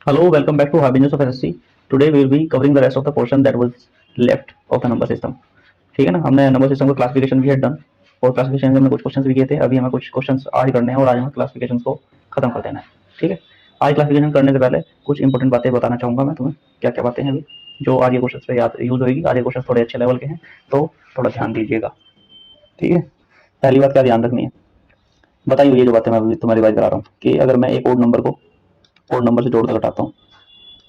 Hello, welcome back to Happiness of SSC. Today we will be covering the rest of the portion that was left of the number system. ठीक है ना, हमने number system का classification भी है done और classification में हमने कुछ क्वेश्चंस भी किए थे। अभी हमें कुछ क्वेश्चंस आज करने हैं और आज हमें क्लासिफिकेशन को खत्म कर देना है। ठीक है, आज क्लासिफिकेशन करने से पहले कुछ इंपॉर्टेंट बातें बताना चाहूँगा मैं तुम्हें, क्या क्या बातें हैं अभी जो आज ये क्वेश्चन पे याद यूज होगी। आज ये क्वेश्चन थोड़े अच्छे लेवल के हैं तो थोड़ा ध्यान दीजिएगा। ठीक है, पहली बात क्या ध्यान रखनी है, बताइए ये जो बातें मैं अभी तुम्हें रिवाइज करा रहा हूँ कि अगर मैं एक ओड नंबर को ओड नंबर से जोड़ कर घटाता हूँ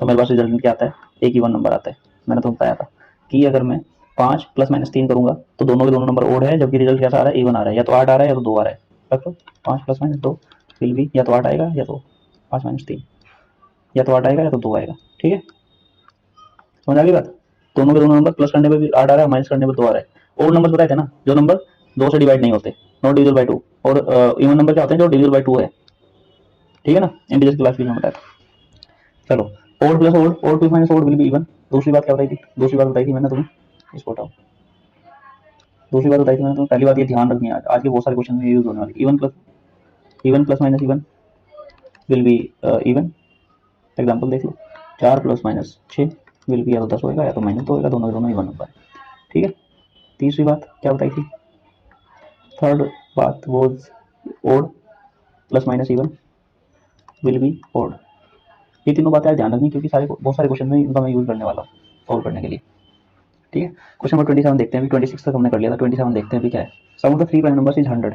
तो मेरे पास रिजल्ट क्या आता है, एक इवन नंबर आता है। मैंने तो बताया था कि अगर मैं 5 प्लस माइनस 3 करूंगा तो दोनों के दोनों नंबर ओड है, जबकि रिजल्ट कैसा आ रहा है, इवन आ रहा है। या तो 8 आ रहा है या तो 2 आ रहा है। रख लो 5 प्लस माइनस 2 विल बी, या तो 8 आएगा या तो 5 माइनस 3, या तो 8 आएगा या तो 2 आएगा। ठीक है, समझ आ गई बात। दोनों के दोनों नंबर प्लस करने पर भी 8 आ रहा है, माइनस करने पर 2 आ रहा है। ओड नंबर बताए थे ना, जो नंबर 2 से डिवाइड नहीं होते, नॉट डिविजिबल बाई 2। और इवन नंबर क्या होते हैं, जो डिविजिबल बाई 2 है। ठीक है ना, इंटीजर्स क्लास भी बताया था। चलो, odd plus odd, odd plus minus odd will be even. दूसरी बात क्या बताई थी, दूसरी बात बताई थी मैंने तुम्हें, इसको हटाओ। दूसरी बात बताई थी मैंने तुम्हें, पहली बात ये ध्यान रखनी है, आज के बहुत सारे क्वेश्चन में यूज होने वाली। Even plus minus even will be even. Example देख लो, 4 प्लस माइनस 6 विल बी, या तो 10 होएगा या तो माइनस 2 होएगा, दोनों दोनों इवन नंबर है। ठीक है, तीसरी बात क्या बताई थी, थर्ड बात was odd plus minus even will be odd. ये तीनों बातें ध्यान रखनी क्योंकि सारे बहुत सारे क्वेश्चन में इनका मैं यूज करने वाला हूँ सॉल्व करने के लिए। ठीक है, क्वेश्चन नंबर 27 देखते हैं। अभी 26 तक हमने कर लिया था, 27 देखते हैं अभी क्या है। Sum of the three prime numbers is 100।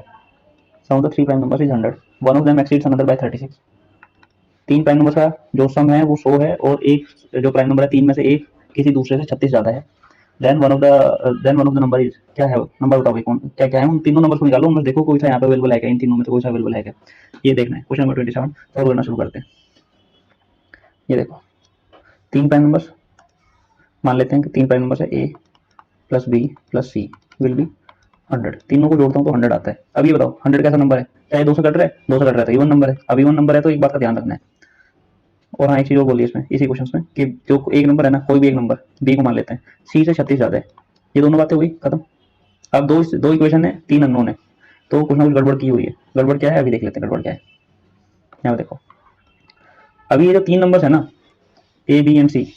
Sum of the three prime numbers is 100, one of them exceeds another by 36। तीन प्राइम नंबर का जो सम है वो 100 है और एक जो प्राइम नंबर है, तीन में से एक किसी दूसरे से 36 ज्यादा है। Then one of the number is, क्या है नंबर बताओ कौन क्या क्या है। उन तीनों नंबर को निकालो, उनमें देखो कोई सा यहाँ पे अवेलेबल है क्या, इन तीनों में से कोई सा अवेलेबल है क्या, ये देखना है। क्वेश्चन नंबर 27 सॉल्व करना शुरू करते हैं। ये देखो, तीन प्राइम नंबर्स मान लेते हैं कि तीन प्राइम नंबर है, A plus B plus C will be 100। तीनों को जोड़ता हूँ तो 100 आता है। अब ये बताओ 100 कैसा नंबर है, चाहे 2 से कट रहा है, 2 से कट रहा है तो इवन नंबर है। अब इवन नंबर है तो एक बात का ध्यान रखना है। और हाँ, एक चीज और बोलिए इसमें, इसी क्वेश्चन में, कि जो एक नंबर है ना, कोई भी एक नंबर बी को मान लेते हैं, सी से 36 ज्यादा है। ये दोनों बातें हुई खत्म। अब दो इक्वेशन है, तीन अननोन है, तो कुछ ना कुछ गड़बड़ की हुई है। गड़बड़ क्या है अभी देख लेते हैं, गड़बड़ क्या है। यहाँ देखो, अभी ये जो तीन नंबर है ना, ए बी एंड सी,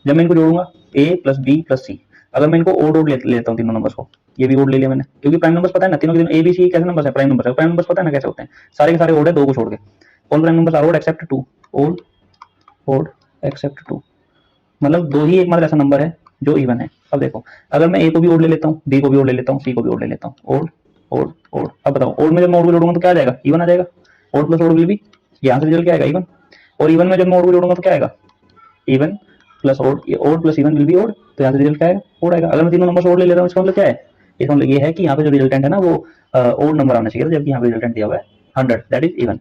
जब मैं इनको जोड़ूंगा ए प्लस बी प्लस सी, अगर मैं इनको ओड लेता हूँ तीनों नंबर्स को, ये भी ओड ले लिया मैंने क्योंकि प्राइम नंबर्स पता है ना, तीनों के तीनों ए बी सी कैसे नंबर है, प्राइम नंबर है। प्राइम नंबर्स पता है ना कैसे होते हैं, सारे के सारे ओड है, दो को छोड़ के। All prime numbers are odd except two, odd odd except two, मतलब दो ही एकमात्र ऐसा नंबर है जो इवन है। अब देखो, अगर मैं ए को भी ओड ले लेता हूँ, बी को भी ओड ले लेता हूँ, सी को भी ओड ले लेता हूँ, ओड ओड ओड। अब बताओ, ओड में जब मैं ओड को जोड़ूंगा तो क्या आ जाएगा, इवन आ जाएगा। Odd plus odd will be, यहाँ से रिजल्ट क्या आएगा, इवन। और इवन में जब मैं ओड को जोड़ूंगा तो क्या आएगा, even plus odd, odd plus even will be odd, तो यहाँ से रिजल्ट क्या आएगा, ओड आएगा। अगर मैं तीनों नंबर ओड ले लेता हूँ, इसका मतलब क्या है, इसका मतलब ये है कि यहाँ पे जो रिजल्टेंट है ना वो ओड नंबर आना चाहिए, जबकि यहाँ पे रिजल्टेंट दिया हुआ है 100, दैट इज इवन।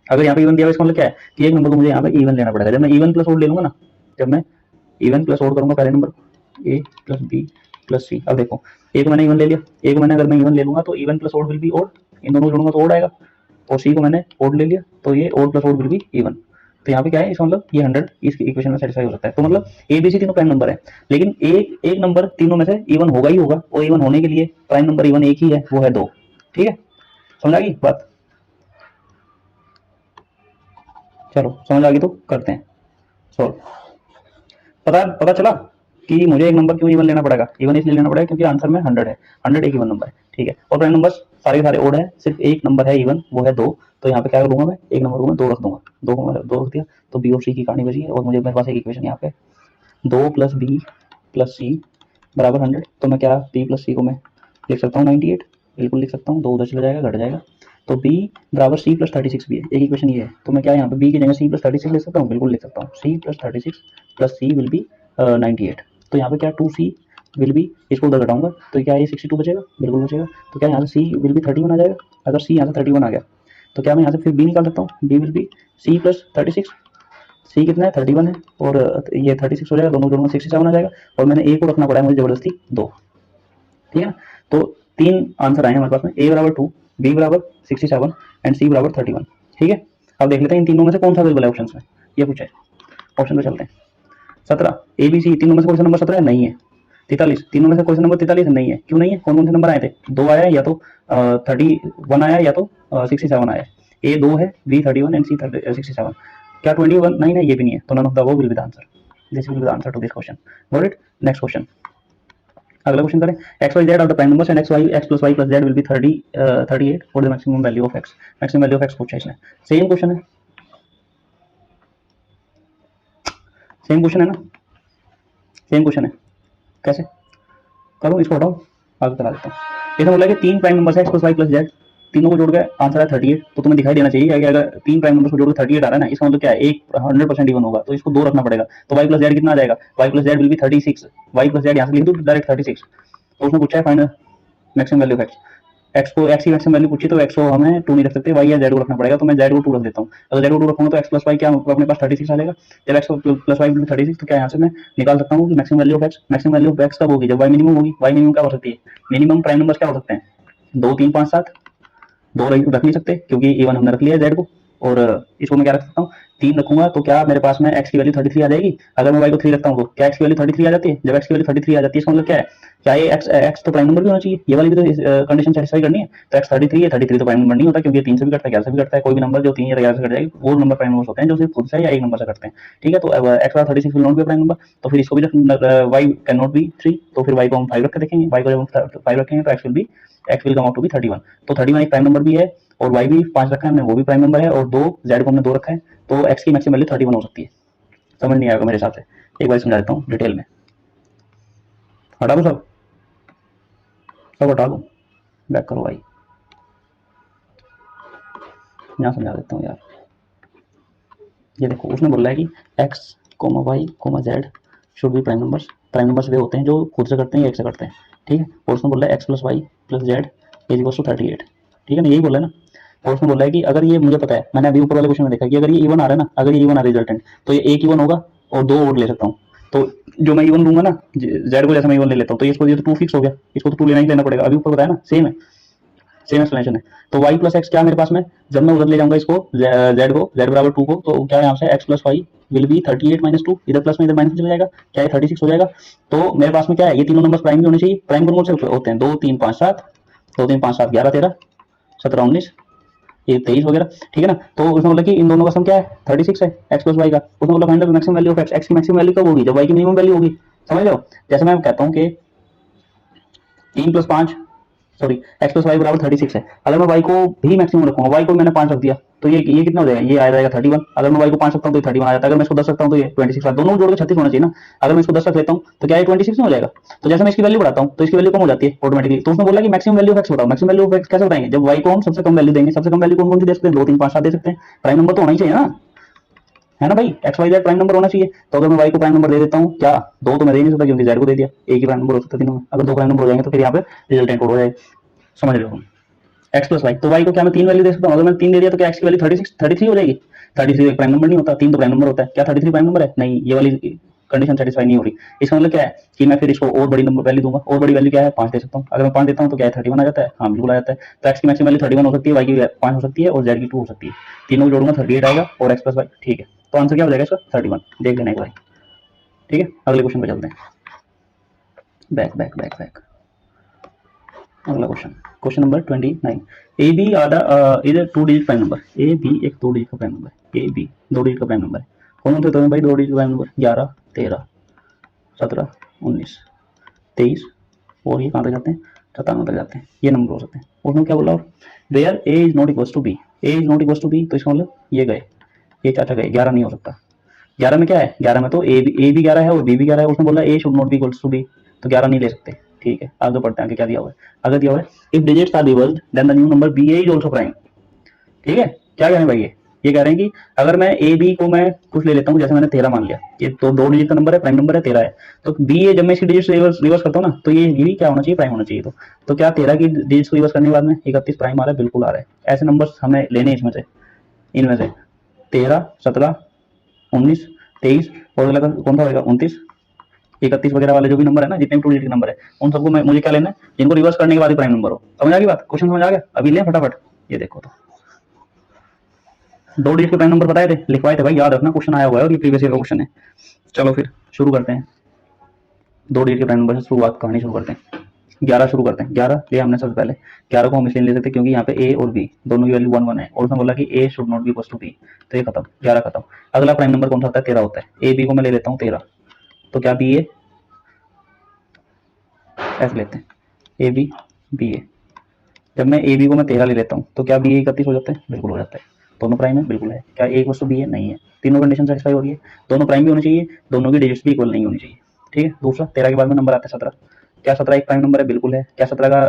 अगर यहाँ पे इवन दिया हुआ, इसका मतलब क्या है कि एक नंबर को मुझे यहाँ पे इवन लेना पड़ेगा। जब मैं इवन प्लस ओड ले लूंगा ना, जब मैं इवन प्लस ओड करूंगा पहले नंबर, ए प्लस बी प्लस सी। अब देखो, एक मैंने इवन ले लिया, एक मैंने अगर मैं इवन ले लूंगा तो even plus odd will be odd, इन दोनों को जोड़ूंगा तो ओड आएगा। और सी को मैंने ओड ले लिया तो ये odd plus odd will be even. तो यहाँ पे क्या है, इसका मतलब ये 100 इस इक्वेशन में सेटिस्फाई हो सकता है। तो मतलब ए बी सी तीनों प्राइम नंबर है, लेकिन एक एक नंबर तीनों में से इवन होगा ही होगा, और इवन होने के लिए प्राइम नंबर इवन एक ही है, वो है 2। ठीक है, समझ आ गई बात। चलो समझ आ गई तो करते हैं सॉल्व। पता चला कि मुझे एक नंबर क्यों इवन लेना पड़ेगा। इवन इसलिए लेना पड़ेगा क्योंकि आंसर में 100 है, 100 एक इवन नंबर है। ठीक है, और प्राइम नंबर सारे सारे ओड है, सिर्फ एक नंबर है इवन, वो है 2। तो यहाँ पे क्या करूंगा मैं, एक नंबर को मैं 2 रख दूंगा, 2 को मैं 2 रख दिया तो बी और सी की कहानी बची है। और मुझे मेरे पास एक इक्वेशन यहाँ पे 2 प्लस बी प्लस सी बराबर 100। तो मैं क्या, बी प्लस सी को मैं लिख सकता हूँ 98, बिल्कुल लिख सकता हूँ, 2 उधर चला जाएगा, घट जाएगा। तो बी बराबर सी प्लस 36 भी है, एक इक्वेशन ये है। तो मैं क्या यहाँ पे बी की जगह सी प्लस 36 लिख सकता हूँ, बिल्कुल लिख सकता हूँ, c plus 36 plus C will be 98। तो यहाँ पे क्या 2c विल बी, इसको उधर घटाऊंगा तो क्या ये 62 बचेगा, बिल्कुल बचेगा। तो क्या यहाँ से c विल बी 31 आ जाएगा। अगर c यहाँ से 31 आ गया तो क्या मैं यहाँ से फिर b निकाल सकता हूँ, b will be c plus 36। c कितना है, 31 है, और ये 36 हो जाएगा, दोनों जोड़ूंगा 67 आ जाएगा। और मैंने a को रखना पड़ा है मुझे जबरदस्ती 2। ठीक है ना, तो तीन आंसर आए हमारे पास में, a बराबर 2, b बराबर 67 एंड c बराबर 31। ठीक है, अब देख लेते हैं इन तीनों में से कौन सा अवेलेबल है ऑप्शन में, ये पूछा है। ऑप्शन पे चलते हैं। 17, ए बी सी तीनों में से कोई सा नंबर 17 नहीं है। 43, तीनों में से कोई सा नंबर 43 नहीं है, क्यों नहीं है, कौन कौन से नंबर आए थे, 2 आया, या तो 31 आया, या तो 67 आया। ए 2 है, बी 31 एंड सी 67। क्या 21? नहीं नहीं, ये भी नहीं है, तो none of the above will be the answer. This will be the answer to this question. Got it? Next question, अगला क्वेश्चन करें। X y z are the prime numbers and x plus y plus z will be 38 for the maximum value of x. Maximum value of x पूछा है इसने। Same question है, same question है ना, same question है। कैसे करो, इसको हटाओ, आगे करा देता हूँ। इसमें बोला कि तीन प्राइम नंबर है x plus y plus z, तीनों को जोड़ के आंसर है 38। तो तुम्हें दिखाई देना चाहिए कि अगर तीन प्राइम नंबर को जोड़ के 38 आ रहा है ना, इसका मतलब क्या है, एक 100% इवन होगा, तो इसको 2 रखना पड़ेगा। तो वाई प्लस जेड कितना आ जाएगा, y plus z will be 36। Y plus z यहाँ से लिख दो डायरेक्ट 36। तो उसने पूछा है find maximum value of x. X को एक्स की मैक्सिमम वैल्यू पूछी, तो एक्स को हमें 2 नहीं रख सकते, वाई या जेड को रखना पड़ेगा। तो मैं जेड को 2 रख देता हूँ। अगर जेड को 2 रखूंगा तो एक्स प्लस वाई क्या अपने पास 36 आ जाएगा। जब एक्स प्लस वाई 36, तो क्या यहाँ से मैं निकाल सकता हूँ कि maximum value of x. Maximum value of x कब होगी, जब वाई मिनिमम होगी। वाई मिनिमम क्या हो सकती है, मिनिमम प्राइम नंबर क्या हो सकते हैं, 2 3 5 7। 2 रख नहीं सकते क्योंकि ए वन हमने रख लिया जेड को, और इसको मैं क्या रख सकता हूँ, 3 रखूंगा। तो क्या मेरे पास में एक्स की वैल्यू 33 आ जाएगी। अगर मैं वाई को 3 रखता हूँ तो क्या एक्स की वैल्यू 33 आ जाती है। जब एक्स की वैल्यू 33 आ जाती है, इसका मतलब क्या है, क्या ये एक्स तो प्राइम नंबर भी होना चाहिए, ये वाली भी तो कंडीशन सेटिस्फाई करनी है। तो एक्स 33 है, 33 तो प्राइम नंबर नहीं होता, क्योंकि 3 से भी कटता है, 11 से भी कटता है। कोई भी नंबर जो 3 या 11 से कट जाएगी, वो नंबर प्राइम नंबर होते हैं जो सिर्फ खुद से या एक नंबर से कटते हैं। ठीक है, तो एक्स वाला 36 will not be prime number, तो फिर इसको भी वाई कैन नॉट बी 3। तो फिर वाई को हम 5 रख के देखेंगे। वाई को जब हम 5 रखेंगे तो x will come out to be 31। तो 31 एक प्राइम नंबर भी है, और वाई भी 5 रखा है हमने, वो भी प्राइम नंबर है, और 2 जेड को हमने 2 रखा है। तो एक्स की मैक्सिमम वैल्यू 31 हो सकती है। समझ नहीं आएगा मेरे हिसाब से, एक बार समझा देता हूँ डिटेल में। हटा दो सब, सब हटा दो, बैक करो भाई, यहाँ समझा देता हूँ यार। ये देखो, उसने बोला है कि X comma Y comma Z should be prime numbers. Prime numbers वे होते हैं जो खुद से करते हैं या एक से करते हैं। ठीक है, और उसने बोला है x plus y plus z is equal to 38। ठीक है ना, यही बोला है ना। और उसने बोला है कि अगर ये, मुझे पता है, मैंने अभी ऊपर वाले क्वेश्चन में देखा कि अगर ये इवन आ रहा है ना, अगर ये इवन आ रहा है रिजल्टेंट, तो ये एक इवन होगा और 2 और ले सकता हूँ। तो जो मैं इवन लूंगा ना, जेड को जैसे मैं इवन ले लेता हूँ, तो इसको ये तो 2 फिक्स हो गया, इसको तो 2 लेना ही लेना पड़ेगा। अभी ऊपर बताया ना, सेम है, सेम एक्सप्लेनेशन है। तो y प्लस एक्स क्या मेरे पास में, जब मैं उधर ले जाऊंगा इसको z को, z बराबर 2 को, तो क्या यहाँ से x plus y will be 38 minus 2। इधर प्लस में इधर माइनस चला जाएगा, क्या ये 36 हो जाएगा। तो मेरे पास में क्या है, ये तीनों नंबर प्राइम भी होने चाहिए। प्राइम कौन से होते हैं, 2 3 5 7, 2 3 5 7 11 13 17 19, ये 23 वगैरह। ठीक है ना, तो उसने बोला कि इन दोनों का सम क्या है, 36 है, एक्स प्लस वाई का। उसने बोला find the maximum value of x. X की मैक्सिमम वैल्यू कब होगी, जब वाई की मिनिमम वैल्यू होगी। समझ लो, जैसे मैं कहता हूँ कि 3 plus 5, sorry, x plus y बराबर 36 है। अगर मैं वाई को भी मैक्सिमम रखूंगा, वाई को मैंने 5 रख दिया, तो ये कितना हो जाएगा, ये आ जाएगा 31। अगर मैं वाई को 5 रखता हूँ तो 31 आ जाता है। अगर मैं इसको 10 रखता हूँ तो ये 26, दोनों जोड़ के 36 होना चाहिए ना। अगर मैं इसको 10 रख लेता हूँ तो क्या ये 26 में हो जाएगा। तो जैसे मैं इसकी वैल्यू बढ़ाता हूँ तो इसकी वैल्यू कम हो जाती है ऑटोमेटिकली। तो उसने बोला कि मैक्सिमम वैल्यू ऑफ एक्स बताओ। मैक्सिमम वैल्यू ऑफ एक्स कैसे बताएंगे, जब वाई को हम सबसे कम वैल्यू देंगे। सबसे कम वैल्यू कौन कौन सी दे सकते हैं, 2 3 5 7 दे सकते हैं। प्राइम नंबर तो होना ही चाहिए ना, है ना भाई, x y z prime number होना चाहिए। तो अगर मैं वाई को प्राइम नंबर दे देता हूँ, क्या 2 तो मैं दे नहीं सकता क्योंकि जेड को दे दिया, एक ही प्राइम नंबर हो सकता है तीनों में। अगर 2 प्राइम नंबर हो जाएंगे तो फिर यहाँ पे रिजल्टेंट हो जाएगा। समझ रहे हो, एक्स प्लस वाई, तो वाई को क्या मैं 3 वैल्यू दे सकता हूँ। अगर मैं 3 दे दिया तो क्या एक्स की वैल्यू 36 33 हो जाएगी। 33 एक प्राइम नंबर नहीं होता, 3 तो प्राइम नंबर होता है। क्या 33 प्राइम नंबर है, नहीं, ये वाली कंडीशन सेटिस्फाई नहीं हो रही। इसका मतलब क्या है कि मैं फिर इसको और बड़ी नंबर वैल्यू दूंगा। और बड़ी वैल्यू क्या है, 5 दे सकता हूँ। अगर मैं 5 देता हूँ तो क्या है, 31 आ जाता है। हाँ बिल्कुल आ जाता है। तो एक्स की मैक्सिमम वैल्यू 31 हो सकती है, वाई की 5 हो सकती है, और जेड की 2 हो सकती है। तीनों को जोड़ूंगा 38 आएगा, और एक्स प्लस वाई। ठीक है, तो आंसर क्या हो जाएगा इसका, 31। देख लेना एक बार। ठीक है, अगले क्वेश्चन पे चलते हैं। बैक बैक बैक बैक, अगला question, question number 29। A b are इधर 2 digit prime number. A b एक 2 डिजिट का प्राइम नंबर है। ए बी 2 डिजिट का प्राइम नंबर है। कौन थे तो भाई 2 डिजिट प्राइम नंबर, 11 13 17 19 23, और ये कहाँ तक जाते हैं, 57 तक जाते हैं। ये नंबर हो सकते हैं। उसने क्या बोला, where a is not equal to b. A is not equal to B, तो इसका मतलब ये गए, ये चाचा गए, 11 नहीं हो सकता। 11 में क्या है, 11 में तो ए भी 11 है और बी भी 11 है। उसने बोला A should not be equal to B, तो 11 नहीं ले सकते। ठीक है, आगे बढ़ते हैं, आगे क्या दिया हुआ है। अगर दिया हुआ है, if digits are reversed then the new number b a is also prime. ठीक है, क्या कह रहे हैं भाई, ये कह रहे हैं कि अगर मैं ए बी को मैं कुछ ले लेता हूँ, जैसे मैंने 13 मान लिया, ये तो 2 डिजिट का नंबर है, प्राइम नंबर है, 13 है। तो बी ए जब मैं इसकी डिजिट्स रिवर्स करता हूँ ना, तो ये भी क्या होना चाहिए, प्राइम होना चाहिए। तो क्या 13 की डिजिट्स को रिवर्स करने के बाद में 31 प्राइम आ रहा है, बिल्कुल आ रहा है। ऐसे नंबर्स हमें लेने इसमें से, इनमें से 13 17 19 23, और अगला कौन सा होगा, 29 31 वगैरह वाले जो भी नंबर है ना, जितने भी 2 डिजिट के नंबर है, उन सबको मुझे क्या लेना है, जिनको रिवर्स करने के बाद ही प्राइम नंबर हो। समझ आ गई बात, क्वेश्चन समझ आ गया। अभी ले फटाफट, ये देखो, तो 2 डिजिट के प्राइम नंबर बताए थे, लिखवाए थे भाई, याद रखना, क्वेश्चन आया हुआ है और ये प्रीवियस ईयर का क्वेश्चन है। चलो फिर शुरू करते हैं, 2 डिजिट के प्राइम नंबर से शुरुआत, कहानी शुरू करते हैं। 11 शुरू करते हैं। 11 लिया हमने सबसे पहले। 11 को हम इसलिए ले सकते हैं क्योंकि यहाँ पे ए और बी दोनों की वैल्यू 1 1 है और उसने बोला कि a should not be equal to B, तो ये खत्म, 11 खत्म। अगला प्राइम नंबर कौन सा होता है? 13 होता है। ए बी को मैं ले लेता हूँ 13, तो क्या बी ए ऐसे लेते हैं, ए बी बी ए। जब मैं ए बी को मैं 13 ले लेता हूँ तो क्या बी ए 31 हो जाता है? बिल्कुल हो जाता है। दोनों प्राइम है? बिल्कुल है। क्या ए इक्वल टू बी है? नहीं है। तीनों कंडीशन सेटिस्फाई हो रही है, दोनों प्राइम भी होनी चाहिए, दोनों की डिजिट्स भी इक्वल नहीं होनी चाहिए। ठीक है। दूसरा 13 के बाद में नंबर आता है 17। क्या 17 एक प्राइम नंबर है? बिल्कुल है। क्या 17 का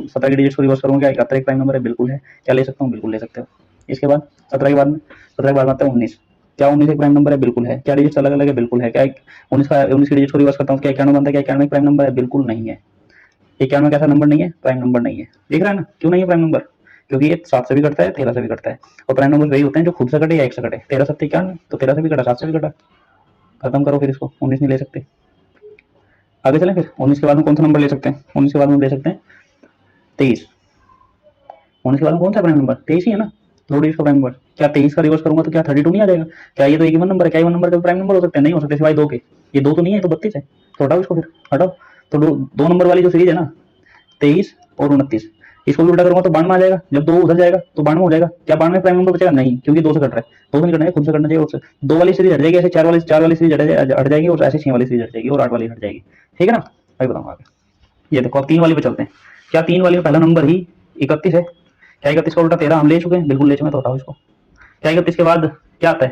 17 की डिजिट्स को रिवर्स करूंगा, क्या 71 एक प्राइम नंबर है? बिल्कुल है। क्या ले सकता हूँ? बिल्कुल ले सकते हो। इसके बाद 17 के बाद में 17 के बाद में आता है 19। क्या 19 एक प्राइम नंबर है? बिल्कुल है। क्या डिजिट्स अलग अलग है? बिल्कुल है। क्या 19 की डिजिट्स को रिवर्स करता हूँ, क्या 91 बनता है? क्या 91 एक प्राइम नंबर है? बिल्कुल नहीं है। 91 कैसा नंबर नहीं है? प्राइम नंबर नहीं है। दिख रहा है ना क्यों नहीं है प्राइम नंबर? क्योंकि ये 7 से भी कटता है, 13 से भी कटता है, और प्राइम नंबर वही होते हैं जो खुद से कटे या एक से कटे। 13 7 91, तो 13 से भी कटा, 7 से भी कटा, खत्म करो फिर इसको। 19 नहीं ले सकते। आगे चलें फिर। 19 के बाद में कौन सा नंबर ले सकते हैं? 19 के बाद में ले सकते हैं 23। 19 के बाद में कौन सा प्राइम नंबर? 23 ही है ना, दो डिजिट का प्राइम नंबर। क्या 23 का रिवर्स करूंगा तो क्या 32 नहीं आ जाएगा? क्या ये तो एक इवन नंबर है? क्या इवन नंबर का प्राइम नंबर हो सकते हैं? नहीं हो सकते सिवाय दो के। ये दो तो नहीं है, तो 32 है, तो हटाओ इसको फिर, हटाओ। तो दो नंबर वाली जो सीरीज है ना, 23 और 29, इसको भी उल्टा करूंगा तो 92 आ जाएगा। जब दो उधर जाएगा तो 92 हो जाएगा। क्या 92 प्राइम नंबर बचेगा? नहीं, क्योंकि दो से कट रहा है। दो से नहीं कटना है, खुद से कटना चाहिए। उससे दो वाली सीरीज हट जाएगी, ऐसे चार वाली सीरीज हट जाएगी, और ऐसे 6 वाली सीरीज हट जाएगी, और 8 वाली हट जाएगी। ठीक है ना? अभी बताऊंगा आगे। ये देखो, अब 3 वाली पे चलते हैं। क्या 3 वाली का पहला नंबर ही 31 है? क्या 31 का उल्टा 13 हम ले चुके हैं? बिल्कुल ले चुके हैं, तो हटाओ इसको। क्या 31 के बाद क्या आता है?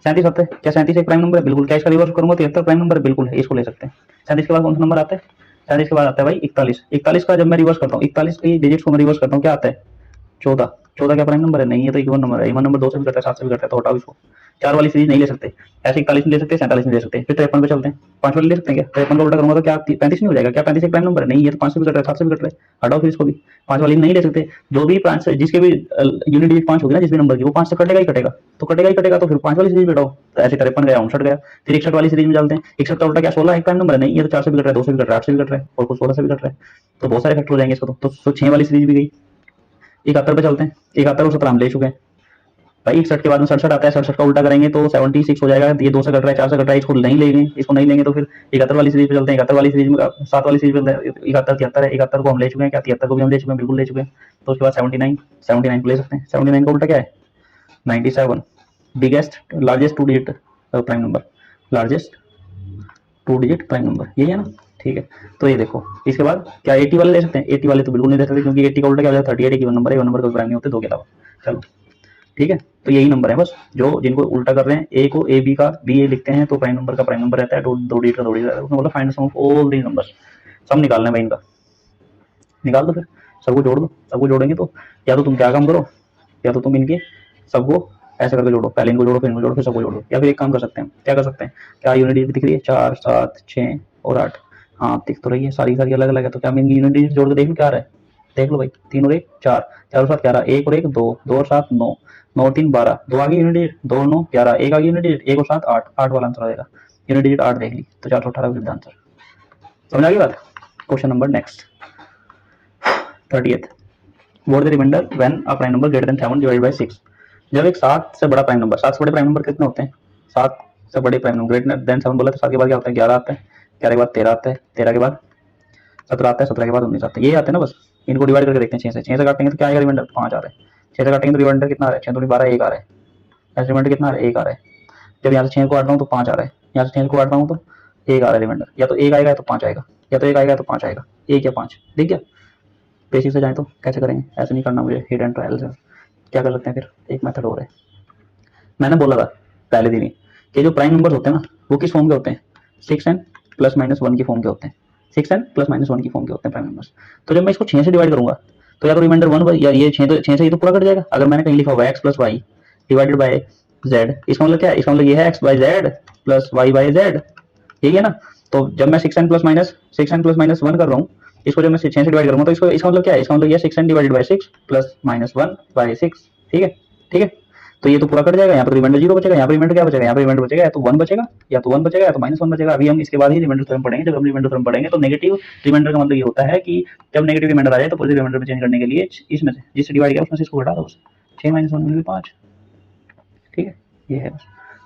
37 आता है। क्या 37 एक प्राइम नंबर है? बिल्कुल। क्या इसका रिवर्स करूंगा 73 प्राइम नंबर है? बिल्कुल है, इसको ले सकते हैं। 37 के बाद कौन सा नंबर आता है? 37 के बाद आता है भाई 41। 41 का जब मैं रिवर्स करता हूँ, 41 की डिजिट्स को मैं रिवर्स करता हूँ, क्या आता है? 14। 14 क्या प्राइम नंबर है? नहीं है, तो इवन नंबर है। इवन नंबर 2 से भी करता है, 7 से भी करता है, तो हटाओ इसको। 4 वाली सीरीज नहीं ले सकते, ऐसे 41 नहीं ले सकते, 47 नहीं ले सकते। फिर 53 पे चलते हैं। 5 वाली ले सकते हैं क्या? 53 का उल्टा करूंगा तो क्या 35 नहीं हो जाएगा? क्या 35 एक प्राइम नंबर है? नहीं है, तो 5 से भी कट रहा है, 7 से भी कट रहा है, हटाओ फिर इसको भी। 5 वाली नहीं ले सकते। जो भी 5 जिसके भी यूनिट डिजिट 5 होगी ना, जिस भी नंबर की, वो 5 से कटेगा ही कटेगा, तो कटेगा ही कटेगा, तो फिर 5 वाली सीरीज बैठाओ। तो ऐसे 53 गया, 59 गया। फिर 61 वाली सीरीज में चलते हैं। 61 का उल्टा क्या 16 एक प्राइम नंबर है? नहीं है, तो 4 से भी कट रहा है, 2 से भी कट रहा है, 8 से भी कट रहा है, और कुछ 16 से भी कट रहा है, तो बहुत सारे फैक्टर हो जाएंगे इसको। तो 6 वाली सीरीज भी गई। 71 पे चलते हैं। 71 और 17 हम ले चुके हैं भाई। 61 के बाद में 67 आता है। 67 का उल्टा करेंगे तो 76 हो जाएगा। ये 2 से कट रहा है, 4 से कट रहा है, इसको नहीं लेंगे, इसको नहीं लेंगे, तो फिर 71 वाली सीरीज पे चलते हैं। 71 वाली सीरीज में 7 वाली सीरीज में 71 73 है। 71 को हम ले चुके हैं। क्या 73 को भी हम ले चुके हैं? बिल्कुल ले चुके हैं। तो उसके बाद 79 को ले सकते हैं। 79 का उल्टा क्या है? 97। Biggest largest two digit prime number, largest two digit prime number, यही है ना? ठीक है। तो ये देखो, इसके बाद क्या 80 वाले ले सकते हैं? 80 वाले तो बिल्कुल नहीं ले सकते, क्योंकि 80 का उल्टा क्या हो जाएगा? 38 एक इवन नंबर है, इवन नंबर का प्राइम नहीं होते दो के अलावा। चलो ठीक है। तो यही नंबर है बस, जो जिनको उल्टा कर रहे हैं। ए को ए बी का बी ए लिखते हैं, तो प्राइम नंबर का प्राइम नंबर रहता है, दो डिजिट का दो डिजिट रहता है। उसने बोला find sum of all the numbers, सब निकालना है भाई इनका। निकाल दो फिर, सबको जोड़ दो। सबको जोड़ेंगे तो या तो तुम क्या काम करो, या तो तुम इनके सबको ऐसे करके जोड़ो। पहले इनको जोड़ो, फिर इनको जोड़ो, फिर सबको जोड़ो। या फिर एक काम कर सकते हैं, क्या कर सकते हैं? क्या यूनिट डिजिट दिख रही है? 4 7 6 और 8। हाँ दिख तो रही है, सारी सारी अलग अलग है। तो क्या मैं इनकी यूनिट डिजिट जोड़ के देख लूँ क्या आ रहा है? देख लो भाई, 3 और 1 4, 4 और 7 11, 1 और 1 2, 2 और 7 9, 9 और 3 12, 2 आ गई यूनिट डिजिट, 2 और 9 11, 1 आ गई यूनिट डिजिट, 1 और 7 8, 8 वाला आंसर आ जाएगा। यूनिट डिजिट 8 देख ली, तो 418 का आंसर। समझ आ गई बात? Question number next 30th। What the remainder when a prime number greater than 7 divided by 6। जब एक 7 से बड़ा प्राइम नंबर, 7 से बड़े प्राइम नंबर कितने होते हैं? 7 से बड़े प्राइम नंबर ग्रेटर देन 7 बोला, तो 7 के बाद क्या होता है? 11 आता है। 11 के बाद 13 आता है। 13 के बाद 17 आता है। 17 के बाद 19 आता है। ये आते हैं ना बस। इनको डिवाइड करके देखते हैं 6 से। 6 से काटेंगे तो क्या आएगा? रिमाइंडर 5 आ रहा है। 6 से काटेंगे तो रिमाइंडर कितना आ रहा है? 6 दूनी 12, 1 आ रहा है। ऐसे रिमाइंडर कितना आ रहा है? 1 आ रहा है। जब यहाँ से 6 को काट रहा हूँ तो 5 आ रहा है। यहाँ से 6 को काट रहा हूँ तो 1 आ रहा है रिमाइंडर। या तो 1 आएगा या तो 5 आएगा, या तो 1 आएगा या तो 5 आएगा। 1 या 5, ठीक है। बेसिक से जाए तो कैसे करेंगे? ऐसे नहीं करना मुझे, हिट एंड ट्रायल से। क्या कर सकते हैं फिर? एक मेथड और है। मैंने बोला था पहले दिन ही कि जो प्राइम नंबर होते हैं ना, वो किस फॉर्म के होते हैं? 6n प्लस माइनस 1 की फॉर्म के होते हैं। 6n प्लस माइनस 1 की फॉर्म के होते हैं प्राइम नंबर्स। तो जब मैं इसको 6 से डिवाइड करूंगा तो या तो रिमाइंडर 1 या ये 6 तो 6 से ये तो पूरा कट जाएगा। अगर मैंने कहीं लिखा हुआ x plus y divided by z, इसका मतलब क्या है? इसका मतलब ये है x by z plus y by z, यही है ना? तो जब मैं 6n प्लस माइनस 1 कर रहा हूँ, इसको जब मैं 6 से डिवाइड करूंगा तो इसको इसका मतलब क्या है? इसका मतलब ये 6n divided by 6 plus minus 1 by 6, ठीक है। ठीक है, तो ये तो पूरा कट जाएगा। यहाँ पर रिमाइंडर 0 बचेगा। यहाँ पर रिमाइंडर क्या बचेगा? यहाँ पर रिमाइंडर बचेगा या तो 1 बचेगा, या तो 1 बचेगा, या तो माइनस 1 बचेगा। अभी हम इसके बाद ही रिमाइंडर थ्योरम पढ़ेंगे। जब हम रिमाइंडर थ्योरम पढ़ेंगे तो नेगेटिव रिमाइंडर का मतलब ये होता है कि जब नेगेटिव रिमाइंडर आ जाए तो पॉजिटिव रिमाइंडर में चेंज करने के लिए इसमें से जिससे डिवाइड किया उसमें से इसको घटा दो। 6 माइनस 1 मिल 5, ठीक है, ये है।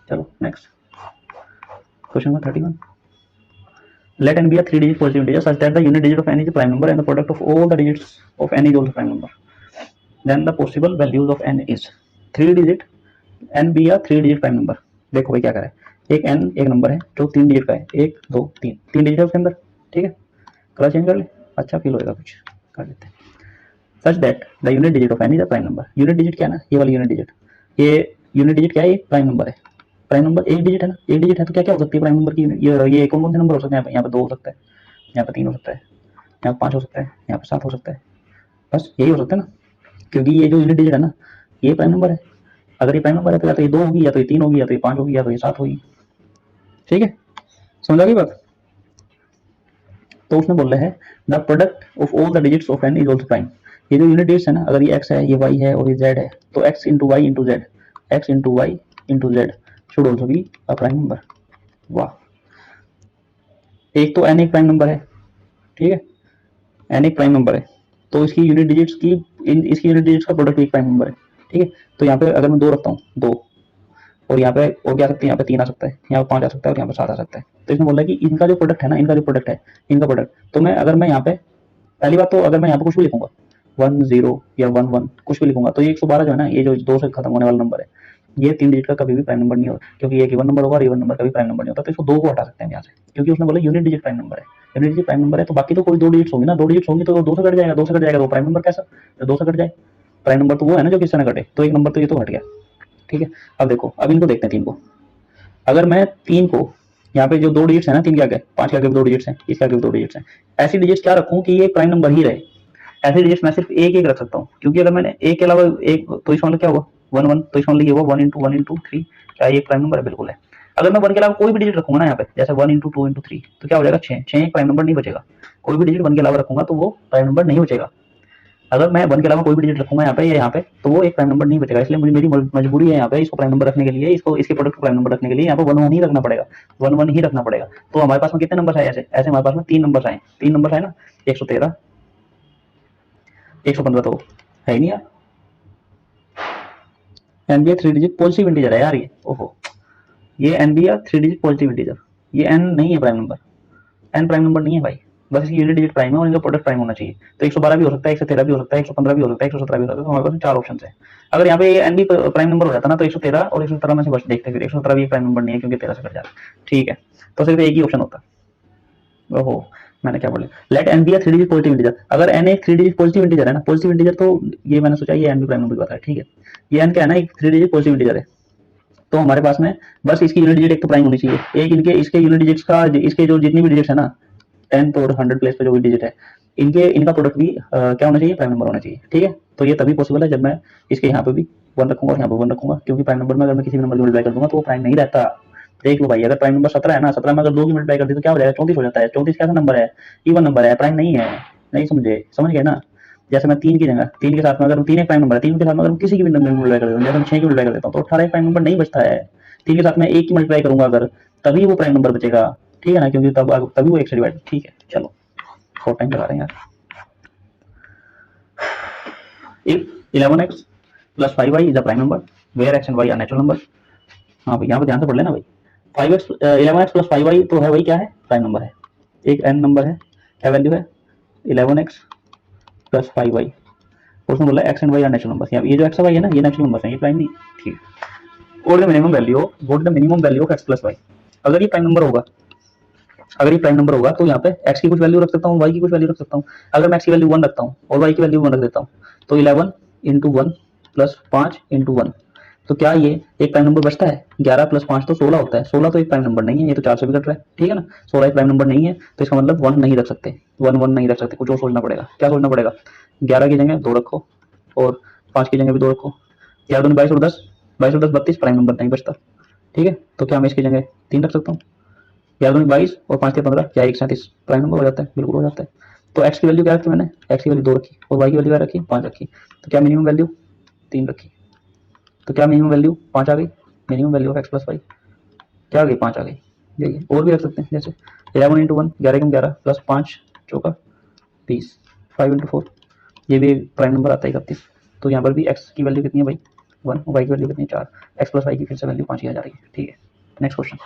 चलो next question number 31। Let n be a 3-digit positive integer such that the unit digit of n is a prime number and the product of all the digits of n is also prime number. Then the possible values of n is 3 digit, n be a 3-digit prime number. देखो भाई क्या करें, एक n एक number है जो 3 digit का है, 1 2 3 डिजिट है उसके अंदर, ठीक है, कलर चेंज कर ले, अच्छा फील होएगा, कुछ कर लेते हैं। Such that the unit digit of n is a prime number. Unit digit क्या है ना, ये वाली यूनिट डिजिट, ये यूनिट डिजिट क्या है, ये प्राइम नंबर है। प्राइम नंबर एक डिजिट है ना, एक डिजिट है तो क्या क्या हो सकती है प्राइम नंबर की, ये कौन कौन से नंबर हो सकते हैं, यहाँ पे 2 हो सकता है, यहाँ पे 3 हो सकता है, यहाँ पे 5 हो सकता है, यहाँ पे 7 हो सकता है, बस यही हो सकता है ना, क्योंकि ये जो यूनिट डिजिट है ना ये प्राइम नंबर है। अगर ये प्राइम नंबर है तो या तो ये 2 होगी, या तो ये 3 होगी, या तो ये 5 होगी, या तो ये 7 होगी, ठीक है, समझ आ गई बात। तो उसने बोल रहा है the product of all the digits of n is also prime. ये जो यूनिट डिजिट्स है ना, अगर ये x है, ये y है और ये z है, तो x into y into z, x into y into z should also be a prime number. वाह, एक तो n एक प्राइम नंबर है, ठीक है, n एक प्राइम नंबर है, तो इसकी यूनिट डिजिट्स की इसकी यूनिट डिजिट्स का प्रोडक्ट एक प्राइम नंबर है, ठीक है। तो यहाँ पे अगर मैं 2 रखता हूँ, 2, और यहाँ पे और क्या आ सकते हैं, यहाँ पे 3 आ सकता है, यहाँ पे 5 आ सकता है और यहाँ पे 7 आ सकता है। तो इसने बोला कि इनका जो प्रोडक्ट है ना, इनका जो प्रोडक्ट है, इनका प्रोडक्ट, तो मैं अगर मैं यहाँ पे पहली बात तो अगर मैं यहाँ पे कुछ भी लिखूंगा 1 0 या 1 1 कुछ भी लिखूंगा, तो ये 112 जो है ना, ये जो 2 से खत्म होने वाला नंबर है, ये 3 डिजिट का कभी भी प्राइम नंबर नहीं होगा, क्योंकि ये इवन नंबर होगा और इवन नंबर कभी प्राइम नंबर नहीं होता। तो इसको 2 को हटा सकते हैं यहाँ से, क्योंकि उसने बोला यूनिट डिजिट प्राइम नंबर है, यूनिट डिजिट प्राइम नंबर है, तो बाकी तो कोई 2 डिजिट्स होंगी ना, 2 डिजिट्स होंगी तो 2 से कट जाएगा, 2 से कट जाएगा तो प्राइम नंबर कैसा, 2 से कट जाए, प्राइम नंबर तो वो है ना जो किससे ना कटे, तो एक नंबर तो ये तो हट गया, ठीक है। अब देखो, अब इनको देखते हैं 3 को। अगर मैं 3 को यहाँ पे जो 2 डिजिट्स है ना, 3 के आगे 5 के आगे 2 डिजिट्स हैं, इसके आगे 2 डिजिट्स हैं, ऐसी डिजिट्स क्या रखूं कि ये प्राइम नंबर ही रहे, ऐसे डिजिट्स मैं सिर्फ एक एक रख सकता हूँ, क्योंकि अगर मैंने एक के अलावा एक, तो इसका मतलब क्या होगा 1 1, तो इसका मतलब ये होगा 1 इंटू 1 इंटू 3, क्या ये प्राइम नंबर है, बिल्कुल है। अगर मैं 1 के अलावा कोई भी डिजिट रखूंगा ना यहाँ पे, जैसे 1 इंटू 2 इंटू 3, तो क्या हो जाएगा 6, 6 एक प्राइम नंबर नहीं बचेगा, कोई भी डिजिट 1 के अलावा रखूंगा तो वो प्राइम नंबर नहीं बचेगा। अगर मैं 1 के अलावा कोई भी डिजिट रखूंगा यहाँ पे या यहाँ पे, तो वो एक प्राइम नंबर नहीं बचेगा, इसलिए मुझे मेरी मजबूरी है यहाँ पे इसको प्राइम नंबर रखने के लिए, इसको इसके प्रोडक्ट को प्राइम नंबर रखने के लिए यहाँ पे 1 1 ही रखना पड़ेगा, 1 1 ही रखना पड़ेगा। तो हमारे पास में कितने नंबर आए, ऐसे ऐसे हमारे पास में 3 नंबर आए, 3 नंबर आए ना, 113 115 तो है ही नहीं यार, एनबीए 3 डिजिट पॉजिटिव इंटीजर है यार ये, ओहो, ये एनबीए 3 डिजिट पॉजिटिव इंटीजर, ये एन नहीं है prime number, n prime number नहीं है भाई, बस इसकी यूनिट डिजिट प्राइम है और इनका प्रोडक्ट प्राइम होना चाहिए। तो 112 भी हो सकता है, 113 भी हो सकता है, 115 भी हो सकता है, 117 भी हो सकता है, तो हमारे पास 4 ऑप्शन है। अगर यहाँ पे एन भी प्राइम नंबर हो जाता ना, तो 113 और 117 में से बस देखते, फिर 117 भी प्राइम नंबर नहीं है क्योंकि 13 से कट जाता है, ठीक है, तो सिर्फ एक ही ऑप्शन होता। ओहो, मैंने क्या बोला, let n be a 3 digit positive integer. अगर एन एक 3 डिजिट पॉजिटिव इंटीजर है ना, पॉजिटिव इंटीजर, तो ये मैंने सोचा ये एन भी प्राइम नंबर की बात है, ठीक है, ये एन क्या है ना, एक 3 डिजिट पॉजिटिव इंटीजर है, तो हमारे पास में बस इसकी यूनिट डिजिट एक तो प्राइम होनी चाहिए, एक इनके इसके यूनिट डिजिट्स का, इसके जो जितनी भी डिजिट्स है ना 10 और 100 प्लेस पे जो भी डिजिट है, इनका प्रोडक्ट भी क्या होना चाहिए, प्राइम नंबर होना चाहिए, ठीक है। तो ये तभी पॉसिबल है जब मैं इसके यहाँ पे भी 1 रखूंगा और यहाँ पे 1 रखूंगा, क्योंकि प्राइम नंबर में अगर मैं किसी भी नंबर को मल्टीप्लाई कर दूंगा तो वो प्राइम नहीं रहता। देख लो भाई, अगर प्राइम नंबर 17 है ना, 17 में अगर 2 की मल्टीप्लाई कर दी तो क्या हो जाएगा, 34 हो जाता है। 34 कैसा नंबर है, इवन नंबर है, प्राइम नहीं है, नहीं समझे, समझ गए ना। जैसे मैं 3 की जगह 3 के साथ में अगर 3 एक प्राइम नंबर है, 3 के साथ में अगर किसी की भी नंबर मल्टीप्लाई कर देता हूँ, जैसे मैं 6 की मल्टीप्लाई कर देता हूँ, तो 18 एक प्राइम नंबर नहीं बचता है। 3 के साथ में 1 की मल्टीप्लाई करूंगा अगर, तभी वो प्राइम नंबर बचेगा, ठीक है ना, क्योंकि तभी वो 1 से डिवाइड, ठीक है। चलो बहुत टाइम लगा रहे हैं यार। If 11x plus 5y is a prime number, where x and y are natural numbers। हाँ भाई, यहाँ पे ध्यान से पढ़ लेना भाई, 5x 11x प्लस 5y तो है भाई, क्या है, प्राइम नंबर है, एक n नंबर है, क्या वैल्यू है 11x प्लस 5y, उसमें बोला x and y are natural numbers. ये जो x और y है ना, ये नेचुरल नंबर्स हैं, ये प्राइम नहीं, ठीक है। और the minimum value of x plus y, अगर ये प्राइम नंबर होगा, अगर ये प्राइम नंबर होगा तो यहाँ पे x की कुछ वैल्यू रख सकता हूँ, y की कुछ वैल्यू रख सकता हूँ। अगर मैं x की वैल्यू 1 रखता हूँ और y की वैल्यू 1 रख देता हूँ, तो 11 इंटू 1 प्लस 5 इंटू 1, तो क्या ये एक प्राइम नंबर बचता है। 11 प्लस 5 तो 16 होता है, 16 तो एक प्राइम नंबर नहीं है, ये तो 4 से भी कट रहा है, ठीक है ना। 16 एक प्राइम नंबर नहीं है, तो इसका मतलब 1 नहीं रख सकते, 1 नहीं रख सकते, कुछ और सोचना पड़ेगा। क्या सोचना पड़ेगा, 11 की जगह 2 रखो और 5 की जगह भी 2 रखो, 11 22 और 10, 22 और 10 32, प्राइम नंबर नहीं बचता, ठीक है। तो क्या मैं इसकी जगह 3 रख सकता हूँ, 11 22 और 5 के 15, क्या 1 37 प्राइम नंबर हो जाता है, बिल्कुल हो जाता है। तो x की वैल्यू क्या रखी मैंने, x की वैल्यू 2 रखी और y की वैल्यू क्या रखी, 5 रखी, तो क्या मिनिमम वैल्यू 3 रखी, तो क्या मिनिमम वैल्यू 5 आ गई, minimum value of x plus y क्या आ गई, 5 आ गई। देखिए और भी रख सकते हैं, जैसे 11 इंटू 1 11 कम 11 प्लस 5 चौका 20, 5 इंटू 4, ये भी प्राइम नंबर आता है 31। तो यहाँ पर भी x की वैल्यू कितनी है भाई 1, y की वैल्यू कितनी है 4, x प्लस वाई की फिर से वैल्यू 5 ही आ जा रही है, ठीक है। Next question,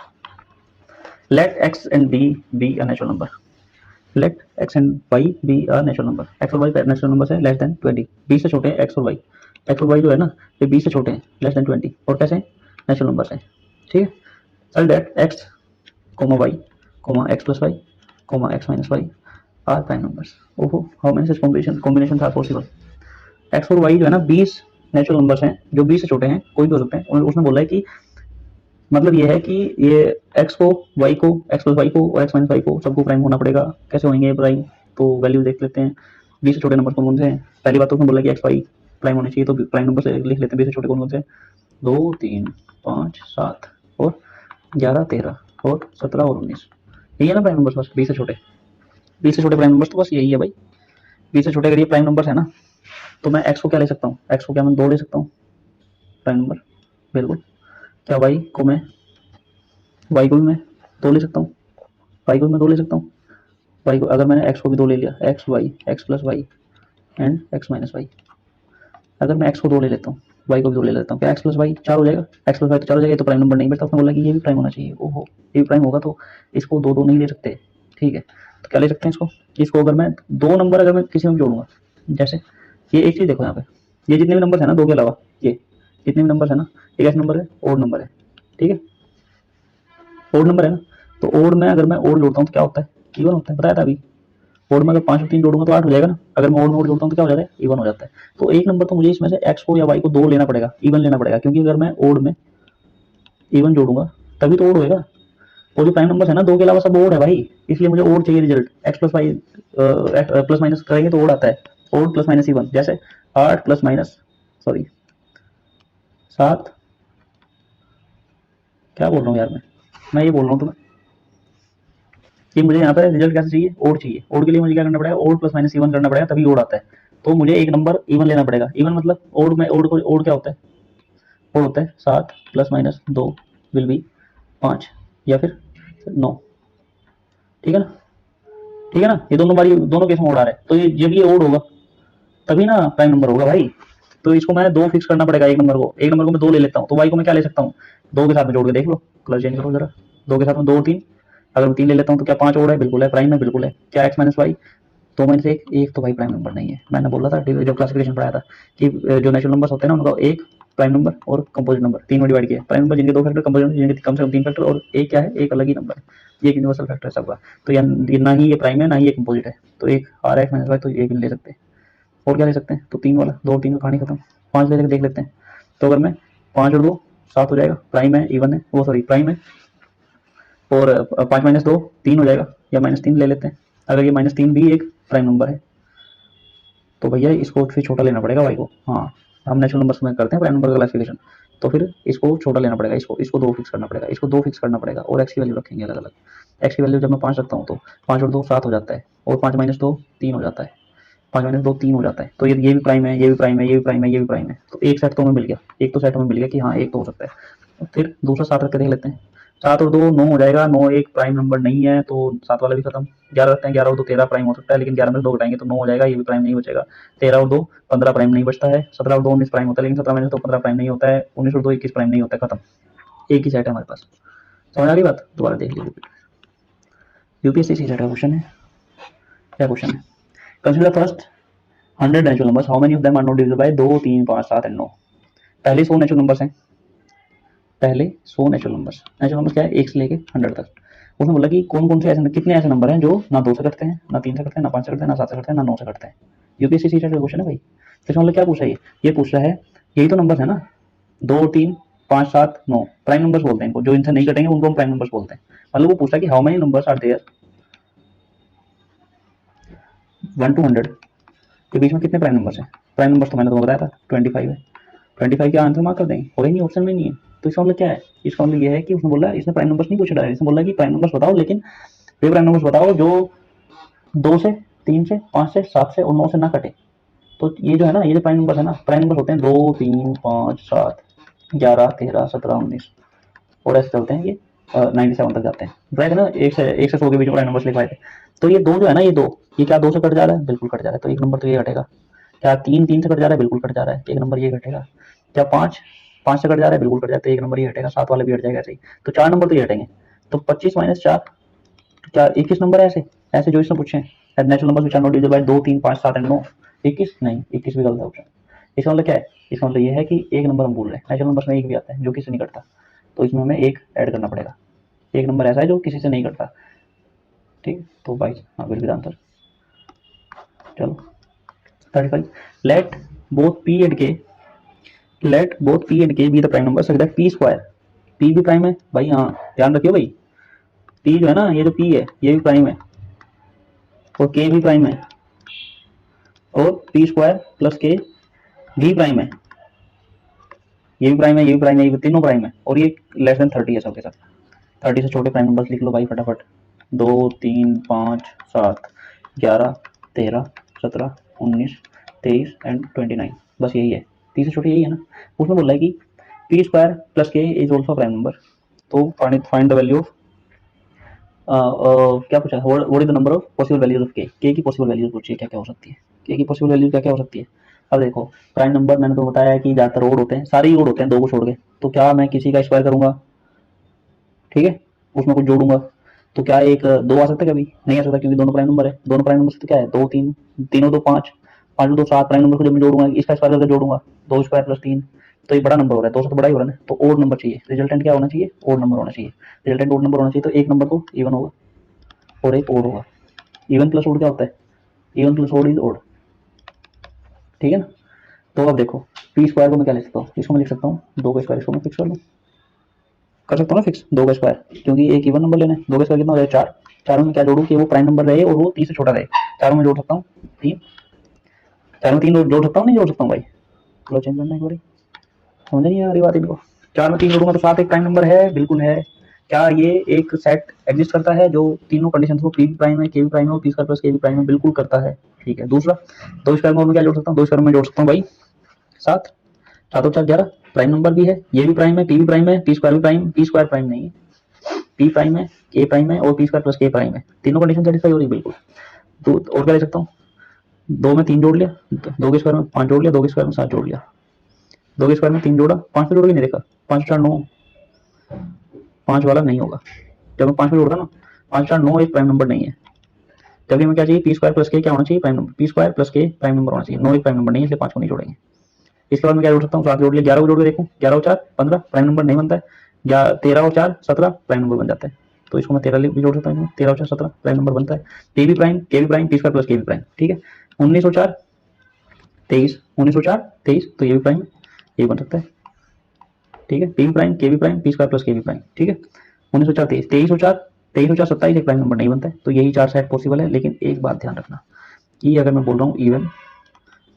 let x and b be a natural number, let x and y be a natural number, x और वाई नेचुरल नंबर है लेस देन 20, बी से छोटे हैं एक्स और वाई, एक्स और वाई जो है ना ये बी से छोटे हैं लेस देन 20 और कैसे नेचुरल नंबर है। ठीक है, चल डेट x comma Y comma x plus y comma x minus y are prime numbers. ओहो, how many such combination are possible. X और वाई जो है ना 20 नेचुरल नंबर्स हैं जो 20 से छोटे हैं, कोई भी हो सकते हैं। और उसने बोला है कि मतलब ये है कि ये एक्स को वाई को एक्स प्लस वाई को और एक्स माइनस वाई को सबको प्राइम होना पड़ेगा। कैसे होंगे प्राइम, तो वैल्यू देख लेते हैं। 20 से छोटे नंबर कौन कौन से हैं। पहली बात तो उसने बोला कि एक्स वाई प्राइम होने चाहिए, तो प्राइम नंबर से लिख लेते हैं 20 से छोटे कौन कौन से, 2 3 5 7 और 11 13 और 17 और 19, यही है ना प्राइम नंबर बस 20 से छोटे। 20 से छोटे प्राइम नंबर तो बस यही है भाई। 20 से छोटे अगर ये प्राइम नंबर है ना, तो मैं एक्स को क्या ले सकता हूँ, एक्स को क्या मैं 2 ले सकता हूँ प्राइम नंबर, बिल्कुल। क्या वाई को मैं भी मैं 2 ले सकता हूँ, वाई को भी मैं 2 ले सकता हूँ। वाई को अगर मैंने एक्स को भी 2 ले लिया, x y x plus y and x minus y, अगर मैं एक्स को 2 ले लेता हूँ वाई को भी 2 ले लेता हूँ, क्या एक्स प्लस वाई 4 हो जाएगा, एक्स प्लस वाई तो 4 हो जाएगा, ये तो प्राइम नंबर नहीं बचता। उसने बोला कि ये भी प्राइम होना चाहिए। ओहो, ये भी प्राइम होगा तो इसको 2 2 नहीं ले सकते। ठीक है, तो क्या ले सकते हैं इसको, इसको अगर मैं 2 नंबर अगर मैं किसी में जोड़ूंगा, जैसे ये एक चीज देखो यहाँ पे, ये जितने भी नंबर है ना 2 के अलावा, ये जितने भी नंबर है ना, एक ऐसा नंबर है ओड नंबर है। ठीक है, ओड नंबर है ना, तो ओड में अगर मैं ओड जोड़ता हूँ तो क्या होता है, इवन होता है, बताया था अभी। ओड में अगर 5 और 3 जोड़ूंगा तो 8 हो जाएगा ना, अगर मैं ओड में ओड जोड़ता हूँ तो क्या हो जाता है, इवन हो जाता है। तो एक नंबर तो मुझे इसमें से एक्स को या वाई को 2 लेना पड़ेगा, इवन लेना पड़ेगा, क्योंकि अगर मैं ओड में इवन जोड़ूंगा तभी तो ओड होएगा। और जो प्राइम नंबर है ना 2 के अलावा सब ओड है भाई, इसलिए मुझे ओड चाहिए result. X plus y plus minus करेंगे तो ओड आता है, ओड प्लस माइनस इवन। जैसे 8 प्लस माइनस सॉरी 7, क्या बोल रहा हूँ यार मैं ये बोल रहा हूँ तुम्हें कि मुझे यहाँ पे रिजल्ट कैसे चाहिए, ओड चाहिए। ओड के लिए मुझे क्या करना पड़ेगा, ओड प्लस माइनस इवन करना पड़ेगा, तभी ओड आता है। तो मुझे एक नंबर इवन लेना पड़ेगा। इवन मतलब ओड में ओड को ओड क्या होता है, ओड होता है 7 प्लस माइनस 2 विल बी 5 या फिर 9। ठीक है ना, ठीक है ना, ये दोनों बारी दोनों केस में ओड आ रहा है, तो ये जब ये ओड होगा तभी ना प्राइम नंबर होगा भाई। तो इसको मैं 2 फिक्स करना पड़ेगा, एक नंबर को मैं 2 ले लेता हूँ, तो वाई को मैं क्या ले सकता हूँ, 2 के साथ में जोड़ के देख लो, कलर चेंज करो जरा। 2 के साथ में 2 3, अगर मैं 3 ले लेता हूँ तो क्या 5 ओड है, बिल्कुल है, प्राइम है, बिल्कुल है। क्या एक्स माइनस वाई 2 माइनस एक, एक तो भाई प्राइम नंबर नहीं है। मैंने बोला था जब क्लासिफिकेशन पढ़ाया था कि जो नेचुरल नंबर्स होते हैं ना, उनका एक प्राइम नंबर और कंपोजिट नंबर 3 में डिवाइड किया। प्राइम नंबर जिनके 2 फैक्टर, कंपोजिट नंबर जिनके कम से कम 3 फैक्टर, और एक क्या है, एक अलग ही नंबर है। ये एक यूनिवर्सल फैक्टर है सबका। तो ये ना ही ये प्राइम है ना ही ये कंपोजिट है, तो एक आर एक्स माइनस वाई, तो एक नहीं ले सकते। और क्या ले सकते हैं, तो 3 वाला, 2 और 3 का कहानी खत्म। 5 ले देख लेते हैं। तो अगर मैं 5 और 2 7 हो जाएगा, प्राइम है, इवन है, वो सॉरी प्राइम है। और 5 माइनस 2 3 हो जाएगा, या -3 ले लेते हैं। अगर ये -3 भी एक प्राइम नंबर है तो भैया इसको फिर छोटा लेना पड़ेगा वाई को। हाँ, हम नेचुरल नंबर्स में करते हैं प्राइम नंबर का क्लासिफिकेशन, तो फिर इसको छोटा लेना पड़ेगा, इसको 2 फिक्स करना पड़ेगा, इसको 2 फिक्स करना पड़ेगा, और एक्स की वैल्यू रखेंगे अलग अलग। एक्स की वैल्यू जब मैं 5 रखता हूँ तो 5 और 2 7 हो जाता है, और 5 माइनस 2 3 हो जाता है, 5 माइनस 2 3 हो जाता है। तो ये भी प्राइम है, ये भी प्राइम है, ये भी प्राइम है, ये भी प्राइम है। तो एक सेट तो हमें मिल गया, एक तो सेट हमें मिल गया कि हाँ एक तो हो सकता है। फिर दूसरा 7 रख के देख लेते हैं। 7 और 2 9 हो जाएगा, 9 एक प्राइम नंबर नहीं है, तो 7 वाला भी खत्म। 11 रखते हैं, 11 और 2 13 प्राइम हो सकता है, लेकिन 11 में से 2 घटाएंगे तो 9 हो जाएगा, ये भी प्राइम नहीं बचेगा। 13 और 2 15 प्राइम नहीं बचता है। 17 और 2 19 प्राइम होता है, लेकिन 17 में से तो 15 प्राइम नहीं होता है। 19 और 2 21 प्राइम नहीं होता है, खत्म। एक ही सेट है हमारे पास। समझ आ रही बात, दोबारा देख लीजिए। यूपीएससी सेट का क्वेश्चन है, क्या क्वेश्चन है, consider first 100 natural numbers, how many of them are not divisible by 2 3 5 7 and 9। पहले 100 नेचुरल नंबर्स हैं, पहले 100 नेचुरल नंबर्स क्या है, 1 से लेके 100 तक। उसने बोला कि कौन कौन से ऐसे कितने ऐसे नंबर हैं जो ना 2 से कटते हैं, ना 3 से कटते हैं, ना 5 से कटते हैं, ना 7 से कटते हैं, ना 9 से कटते हैं। यूपीएससी सीटेट का क्वेश्चन है भाई। तो मतलब क्या पूछा, ये पूछ रहा है, यही तो नंबर्स है ना, 2 3 5 7 9, प्राइम नंबर्स बोलते हैं इनको, जो इनसे नहीं कटेंगे उनको हम प्राइम नंबर्स बोलते हैं। मतलब वो पूछता है कि how many numbers are there 1 to 100 के बीच में कितने प्राइम नंबर्स हैं। प्राइम नंबर्स तो मैंने तुम्हें बताया था 25 है। 25 के आंसर मार्क कर देंगे, हो ही नहीं, ऑप्शन में नहीं है। तो इसका मतलब क्या है, इसका मतलब ये है कि उसने बोला, इसने प्राइम नंबर्स नहीं पूछा डायरेक्ट, इसने बोला कि प्राइम नंबर्स बताओ, लेकिन वे प्राइम नंबर्स बताओ जो 2 से 3 से 5 से 7 से और 9 से ना कटे। तो ये जो है ना, ये जो प्राइम नंबर्स है ना, प्राइम नंबर्स होते हैं 2 3 5 7 11 13 17 19, और ऐसे चलते हैं ये 97 तक जाते हैं। राइट है ना, एक से 100 के बीच में प्राइम नंबर्स लिखवाए थे। तो ये दो जो है ना, ये दो, ये क्या 2 से कट जा रहा है, बिल्कुल कट जा रहा है, तो एक नंबर तो ये घटेगा। क्या 3 3 से कट जा रहा है, बिल्कुल कट जा रहा है, एक नंबर ये घटेगा। क्या 5 5 से कट जा रहा है, बिल्कुल कट जाता है, एक नंबर ये हटेगा। 7 वाला भी हट जाएगा ऐसे ही, तो 4 नंबर तो ये हटेंगे। तो 25 माइनस 4 क्या 21 नंबर है? ऐसे ऐसे जो इसमें पूछे हैं natural number which are not divisible by 2 3 5 7 and 9, 21 नहीं, 21 भी गलत है ऑप्शन। इसका मतलब क्या है? इसका मतलब ये है कि एक नंबर हम भूल रहे हैं। नेचुरल नंबर में एक भी आता है जो किसी से नहीं कटता, तो इसमें हमें एक ऐड करना पड़ेगा। एक नंबर ऐसा है जो किसी से नहीं कटता, ठीक। तो 22 हाँ विल बी द आंसर। चलो 35 let both p and k be the prime number such that p square, p भी प्राइम है भाई, हाँ ध्यान रखियो भाई, p जो है ना, ये जो p है ये भी प्राइम है और k भी प्राइम है और p स्क्वायर प्लस k भी प्राइम है, ये भी प्राइम है, ये भी प्राइम है, ये तीनों प्राइम है और ये लेस देन 30 है सबके सब। 30 से छोटे प्राइम नंबर्स लिख लो भाई फटाफट। 2 3 5 7 11 13 17 19 23 एंड 29, बस यही है। 30 से छोटे यही है ना। उसमें बोल रहा है कि p square plus k is also prime number. तो फाइंड द वैल्यू ऑफ क्या पूछा, what is the number of possible values of k की पॉसिबल वैल्यूज पूछी है, क्या क्या हो सकती है k की पॉसिबल वैल्यूज क्या क्या हो सकती है। अब देखो प्राइम नंबर मैंने तो बताया है कि ज्यादातर ओड होते हैं, सारे ही ओड होते हैं दो को छोड़ के, तो क्या मैं किसी का स्क्वायर करूंगा, ठीक है, उसमें कुछ जोड़ूंगा, तो क्या एक दो आ सकता है? कभी नहीं आ सकता क्योंकि दोनों प्राइम नंबर है। दोनों प्राइम नंबर से तो क्या है, दो तीन, तीनों दो पाँच, पाँच दो सात प्राइम नंबर को जब मैं जोड़ूंगा इसका स्क्वायर करके जोड़ूंगा, 2 स्क्वायर प्लस 3, तो ये बड़ा नंबर हो रहा है, 2 से तो बड़ा ही हो रहा है ना, तो ओड नंबर चाहिए। रिजल्टेंट क्या होना चाहिए? ओड नंबर होना चाहिए। रिजल्टेंट ओड नंबर होना चाहिए, तो एक नंबर तो इवन होगा और एक ओड होगा। इवन प्लस ओड क्या होता है? Even plus odd is odd, ठीक है ना। तो अब देखो पी स्क्वायर को मैं क्या लिख सकता हूँ, इसको मैं लिख सकता हूँ 2 का स्क्वायर, इसको मैं फिक्स कर सकता हूँ ना फिक्स 2 का स्क्वायर, क्योंकि एक इवन नंबर लेना है। 2 का स्क्वायर कितना हो जाएगा? 4। चारों में क्या जोड़ू कि वो प्राइम नंबर रहे और वो 30 से छोटा रहे। चारों में जोड़ सकता हूँ 3, चारों में 3 जोड़ सकता हूँ, नहीं जोड़ सकता हूँ भाई, थोड़ा चेंज करना एक बार, समझ नहीं आ रही बात इनको। 4 में 3 जोड़ूंगा तो 7 एक प्राइम नंबर है, बिल्कुल है। क्या ये एक सेट एग्जिस्ट करता है जो तीनों कंडीशन को पी भी प्राइम है, के भी प्राइम है और पी स्क्वायर प्लस के भी प्राइम है? बिल्कुल करता है, ठीक है। दूसरा 2 स्क्वायर में मैं क्या जोड़ सकता हूँ? 2 स्क्वायर में जोड़ सकता हूँ भाई 7, 7 और 4 11, प्राइम नंबर भी है, ये भी प्राइम है, पी भी प्राइम है, पी स्क्वायर भी प्राइम, पी स्क्वायर प्राइम नहीं है, पी प्राइम है, के प्राइम है और पी स्क्वायर प्लस के प्राइम है, तीनों कंडीशन सेटिस्फाई हो रही है बिल्कुल। तो और क्या ले सकता हूँ? 2 में 3 जोड़ लिया, 2 के स्क्वायर में 5 जोड़ लिया, 2 के स्क्वायर में 7 जोड़ लिया, 2 के स्क्वायर में 3 जोड़ा, 5 पे जोड़ के नहीं देखा, 5 4 9, 5 वाला नहीं होगा। जब मैं 5 में जोड़ता ना, 5 4 9 एक प्राइम नंबर नहीं है। जब हमें क्या चाहिए? पी स्क्वायर प्लस के क्या होना चाहिए? Prime number, P square plus के प्राइम नंबर होना चाहिए। 9 एक प्राइम नंबर नहीं है, इसलिए 5 को नहीं जोड़ेंगे। इसके बाद मैं क्या जोड़ सकता हूँ? 7 जोड़ लिया, 11 को जोड़ के देखूँ, 11 और 4 15, प्राइम नंबर नहीं बनता है, या 13 और 4 17 प्राइम नंबर बन जाता है, तो इसको मैं 13 भी जोड़ सकता हूँ, 13 और 4 17 प्राइम नंबर बनता है। पी भी प्राइम, के भी प्राइम, पी स्क्वायर प्लस के भी प्राइम, ठीक है। 19 और 4 23, 19 और 4 23, तो ये भी प्राइम है, ये बन सकता है, ठीक है। पी भी प्राइम, के भी प्राइम, पी स्क्वायर प्लस के भी प्राइम, ठीक है। 19 और 4 23, 23 और 4 27 एक प्राइम नंबर नहीं बनता है, तो यही 4 सेट पॉसिबल है। लेकिन एक बात ध्यान रखना कि अगर मैं बोल रहा हूँ even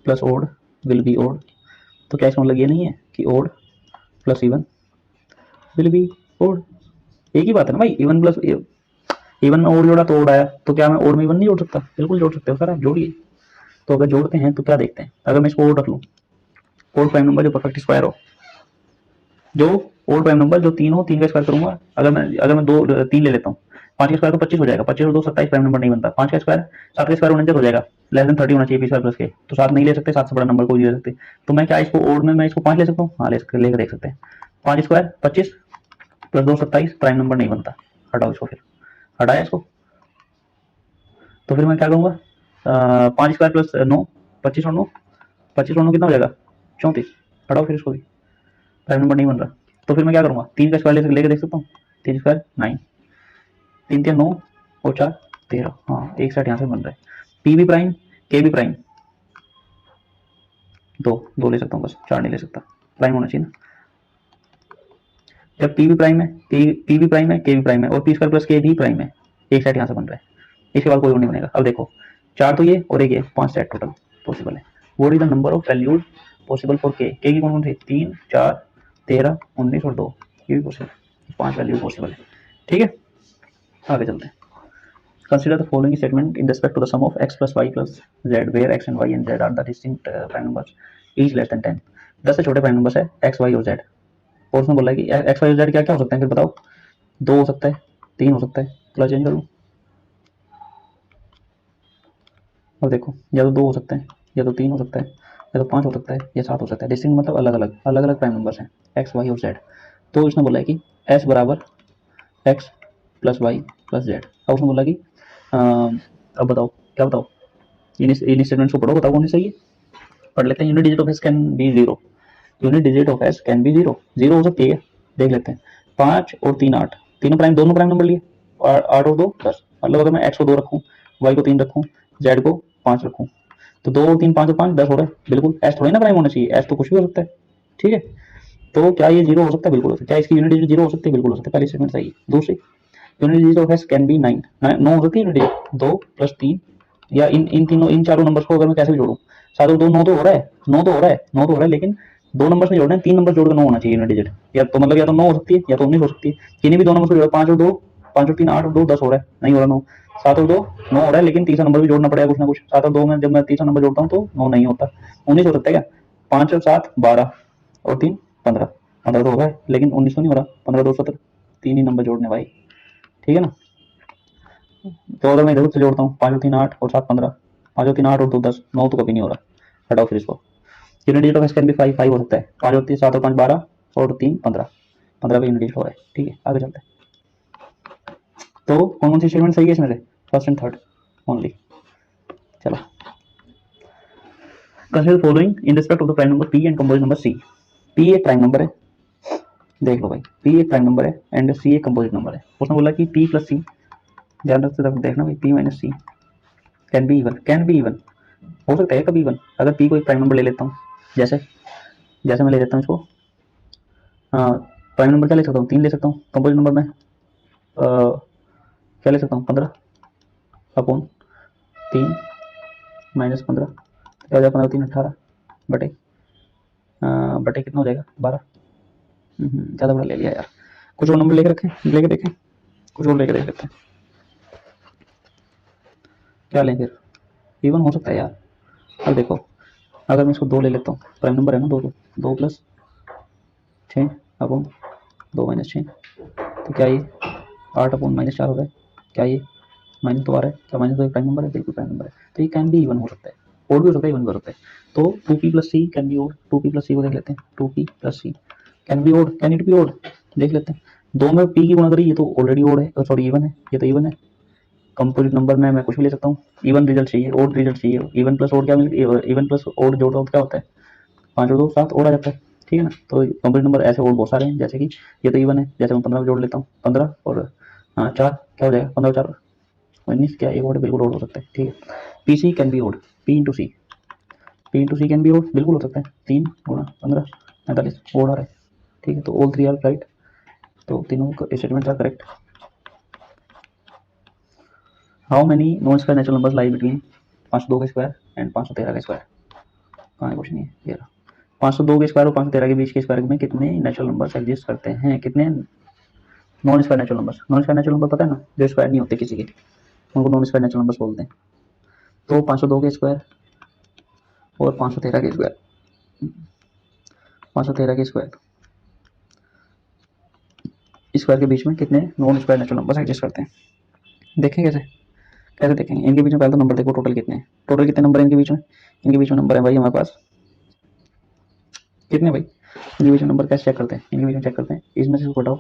plus odd will be odd, तो क्या इसका मतलब ये नहीं है कि odd plus even will be odd? एक ही बात है ना भाई, इवन प्लस इवन में ओड जोड़ा तो ओड आया, तो क्या मैं ओड में इवन नहीं जोड़ सकता? बिल्कुल जोड़ सकते हो सर, आप जोड़िए। तो अगर जोड़ते हैं तो क्या देखते हैं, अगर मैं इसको ओड रख लूँ, ओड प्राइम नंबर जो परफेक्ट स्क्वायर हो, जो ओड प्राइम नंबर जो 3 हो, 3 का स्क्वायर करूंगा, अगर मैं 2 3 ले लेता हूँ, 5 का स्क्वायर तो 25 हो जाएगा, 25 और 2 27 प्राइम नंबर नहीं बनता। 5 का स्क्वायर 7 का स्क्वायर 49 हो जाएगा, लेस देन 30 होना चाहिए पी स्क्वायर प्लस के, तो 7 नहीं ले सकते, 7 से बड़ा नंबर कोई नहीं ले सकते। तो मैं क्या इसको ओड में मैं इसको 5 ले सकता हूँ? हाँ ले सकते, लेकर देख सकते हैं। 5 स्क्वायर 25 प्लस 2 27 प्राइम नंबर नहीं बनता, हटाओ इसको, फिर हटाया इसको, तो फिर मैं क्या करूंगा? 5 स्क्वायर प्लस 9, 25 और 9, 25 और 9 कितना हो जाएगा? 34, हटाओ फिर इसको भी, प्राइम नंबर नहीं बन रहा। तो फिर मैं क्या करूंगा? 3 का स्क्वायर लेकर देख सकता हूँ, 3 स्क्वायर 9, 3 3 9 और 4 13, हाँ एक सेट यहाँ से बन रहा है। पी भी प्राइम, के भी प्राइम, दो ले सकता हूँ बस, 4 नहीं ले सकता, प्राइम होना चाहिए ना। जब पी भी प्राइम है, पी भी प्राइम है, के भी प्राइम है और पी स्क्वायर प्लस के भी प्राइम है, एक सेट यहाँ से बन रहा है, इसके बाद कोई और नहीं बनेगा। अब देखो 4 तो ये और एक ये, 5 सेट टोटल पॉसिबल है। What is the number of values possible for के की कौन कौन सी? 3 4 13 19 और 2, ये भी पॉसिबल, 5 वैल्यू पॉसिबल है, ठीक है। आगे चलते हैं। Consider the following statement in respect to the sum of x plus y plus z, where x and y and z are the distinct prime numbers, each less than 10। 10 से छोटे prime numbers है x, y और z, और उसमें बोला है कि x, y और z क्या क्या हो सकते हैं, फिर बताओ। 2 हो सकता है, 3 हो सकता है, थोड़ा चेंज करूँ। अब देखो या तो 2 हो सकते हैं, या तो 3 हो सकता है, या तो 5 हो सकता है, या 7 हो सकता है। डिस्टिंक्ट मतलब अलग अलग प्राइम नंबर्स हैं x, y और z। तो इसने बोला है कि s बराबर x plus y plus z. अब उसने बोला कि अब बताओ क्या बताओ, इन स्टेटमेंट्स को पढ़ो, बताओ कौन सी सही है। पढ़ लेते हैं। Unit digit of S can be zero, unit digit of S can be zero, zero हो सकती है, देख लेते हैं। 5 और 3 8, तीनों प्राइम, दोनों प्राइम नंबर लिए, 8 और 2 10, मतलब अगर मैं एक्स को 2 रखूँ, वाई को 3 रखूँ, जेड को 5 रखूँ, तो 2 और 3 5 और 5 10 हो रहा है। बिल्कुल एस थोड़ी ना प्राइम होना चाहिए, एस तो कुछ भी हो सकता है, ठीक है। तो क्या ये जीरो हो सकता है? बिल्कुल हो सकता है। क्या इसकी यूनिट डिजिट जीरो हो सकती है? बिल्कुल हो सकता है। पहली स्टेटमेंट सही है। दूसरी, unit digit of S can be 9, 9 हो सकती है यूनिट डिजिट, 2 प्लस 3, या इन तीनों, इन चारों नंबर्स को अगर मैं कैसे भी जोड़ूं, 7 और 2 9 तो हो रहा है, 9 तो हो रहा है, 9 तो हो रहा है, लेकिन दो नंबर से जोड़ना है, 3 नंबर जोड़ कर 9 होना चाहिए यूनिट डिजिट, या तो मतलब या तो 9 हो सकती है या तो 19 हो सकती है। किन्हीं भी दो नंबर से जोड़ो, 5 और 2, 5 और 3 8 और 2 10 हो रहा है, नहीं हो रहा 9, 7 और 2 9 हो रहा है, लेकिन तीसरा नंबर भी जोड़ना पड़ेगा कुछ ना कुछ। 7 और 2 में जब मैं तीसरा नंबर जोड़ता हूँ तो 9 नहीं होता, 19 हो सकता है क्या? 5 और 7 12 और 3 15, 15 तो हो रहा है, लेकिन 19 तो नहीं हो रहा, 15 2 17, 3 ही नंबर जोड़ने भाई, ठीक है ना। 14 में इधर से जोड़ता हूँ, 5 और 3 8 और 7 15, 5 और 3 8 और 2 10, 9 तो कभी नहीं हो रहा, हटाओ फिर इसको। Unit digit of S can be 5, 5 हो सकता है, 5 और 3 7 और 5 12 और 3 15, 15 का यूनिट डिजिट हो रहा है, ठीक है। आगे चलते हैं। तो कौन कौन सी स्टेटमेंट सही है इसमें से? First and third only. चलो, consider following in respect of the prime number p and composite number c. P एक प्राइम नंबर है, देख लो भाई, पी एक प्राइम नंबर है एंड सी एक कंपोजिट नंबर है। उसने बोला कि पी प्लस सी, ध्यान रखते तक देखना भाई, p minus c can be even, can be even हो सकता है कभी इवन। अगर पी को एक प्राइम नंबर ले लेता हूँ, जैसे जैसे मैं ले लेता हूँ इसको, हाँ, प्राइम नंबर क्या ले सकता हूँ? 3 ले सकता हूँ। कंपोजिट नंबर में क्या ले सकता हूँ? 15 अपॉन 3 माइनस 15, क्या हो जाएगा? 15 3 18 बटे बटे कितना हो जाएगा? 12। ज़्यादा बड़ा ले लिया यार, कुछ और नंबर लेके रखें, लेके देखें, कुछ और लेके देख लेते हैं क्या लें फिर। इवन हो सकता है यार। अब देखो, अगर मैं इसको 2 ले लेता हूँ, प्राइम नंबर है ना, 2 2 प्लस 6 अपॉन 2 माइनस 6, तो क्या ये 8 अपॉन माइनस 4 हो रहा है? क्या ये माइनस तो आ रहा है? क्या माइनस तो एक प्राइम नंबर है? बिल्कुल प्राइम नंबर है। तो ये कैन बी इवन हो सकता है, और भी हो सकता है, इवन भी हो सकता है। तो 2p plus c can be odd, 2p plus c को देख लेते हैं, 2p plus c can be odd, can it be odd, देख लेते हैं। 2 में p की गुणा करी, ये तो ऑलरेडी ओड है, सॉरी इवन है, ये तो इवन है। कंपोजिट नंबर में मैं कुछ भी ले सकता हूँ, इवन रिजल्ट चाहिए, ओड रिजल्ट चाहिए। इवन प्लस ओड क्या मिलती है? इवन प्लस ओड जोड़ो तो क्या होता है? 5 और 2 7 ओड आ जाता है, ठीक है ना। तो कंपोजिट नंबर ऐसे और बहुत सारे हैं, जैसे कि ये तो इवन है, जैसे मैं 15 जोड़ लेता हूँ, 15 और 4 क्या हो जाएगा? 15 4 19, क्या एक ओड बिल्कुल ओड हो सकता है, ठीक है। P c can be odd, p into c, p into c can be odd बिल्कुल हो सकता है। 3 गुणा 15 45 ओड आ रहा है, ठीक है। तो ऑल 3 आर राइट, तो तीनों statement are correct. How many non square natural numbers lie between 502 का स्क्वायर एंड 513 का स्क्वायर? कहाँ है? कुछ नहीं है, ये 502 के स्क्वायर और 513 के बीच के स्क्वायर में कितने नेचुरल नंबर्स एग्जिस्ट करते हैं? कितने non square natural numbers? Non square natural number पता है ना, जो स्क्वायर नहीं होते किसी के, उनको नॉन स्क्वायर नेचुरल नंबर्स बोलते हैं। तो 502 के स्क्वायर और 513 के स्क्वायर, 513 के स्क्वायर के बीच में कितने non square natural numbers exist करते हैं? देखें कैसे, कैसे देखेंगे? इनके बीच में पहले तो नंबर देखो, टोटल कितने हैं, टोटल कितने नंबर है इनके बीच में? इनके बीच में नंबर है भाई हमारे पास कितने भाई? इनके बीच में नंबर कैसे चेक करते हैं? इनके बीच में चेक करते हैं, इसमें से घटाओ,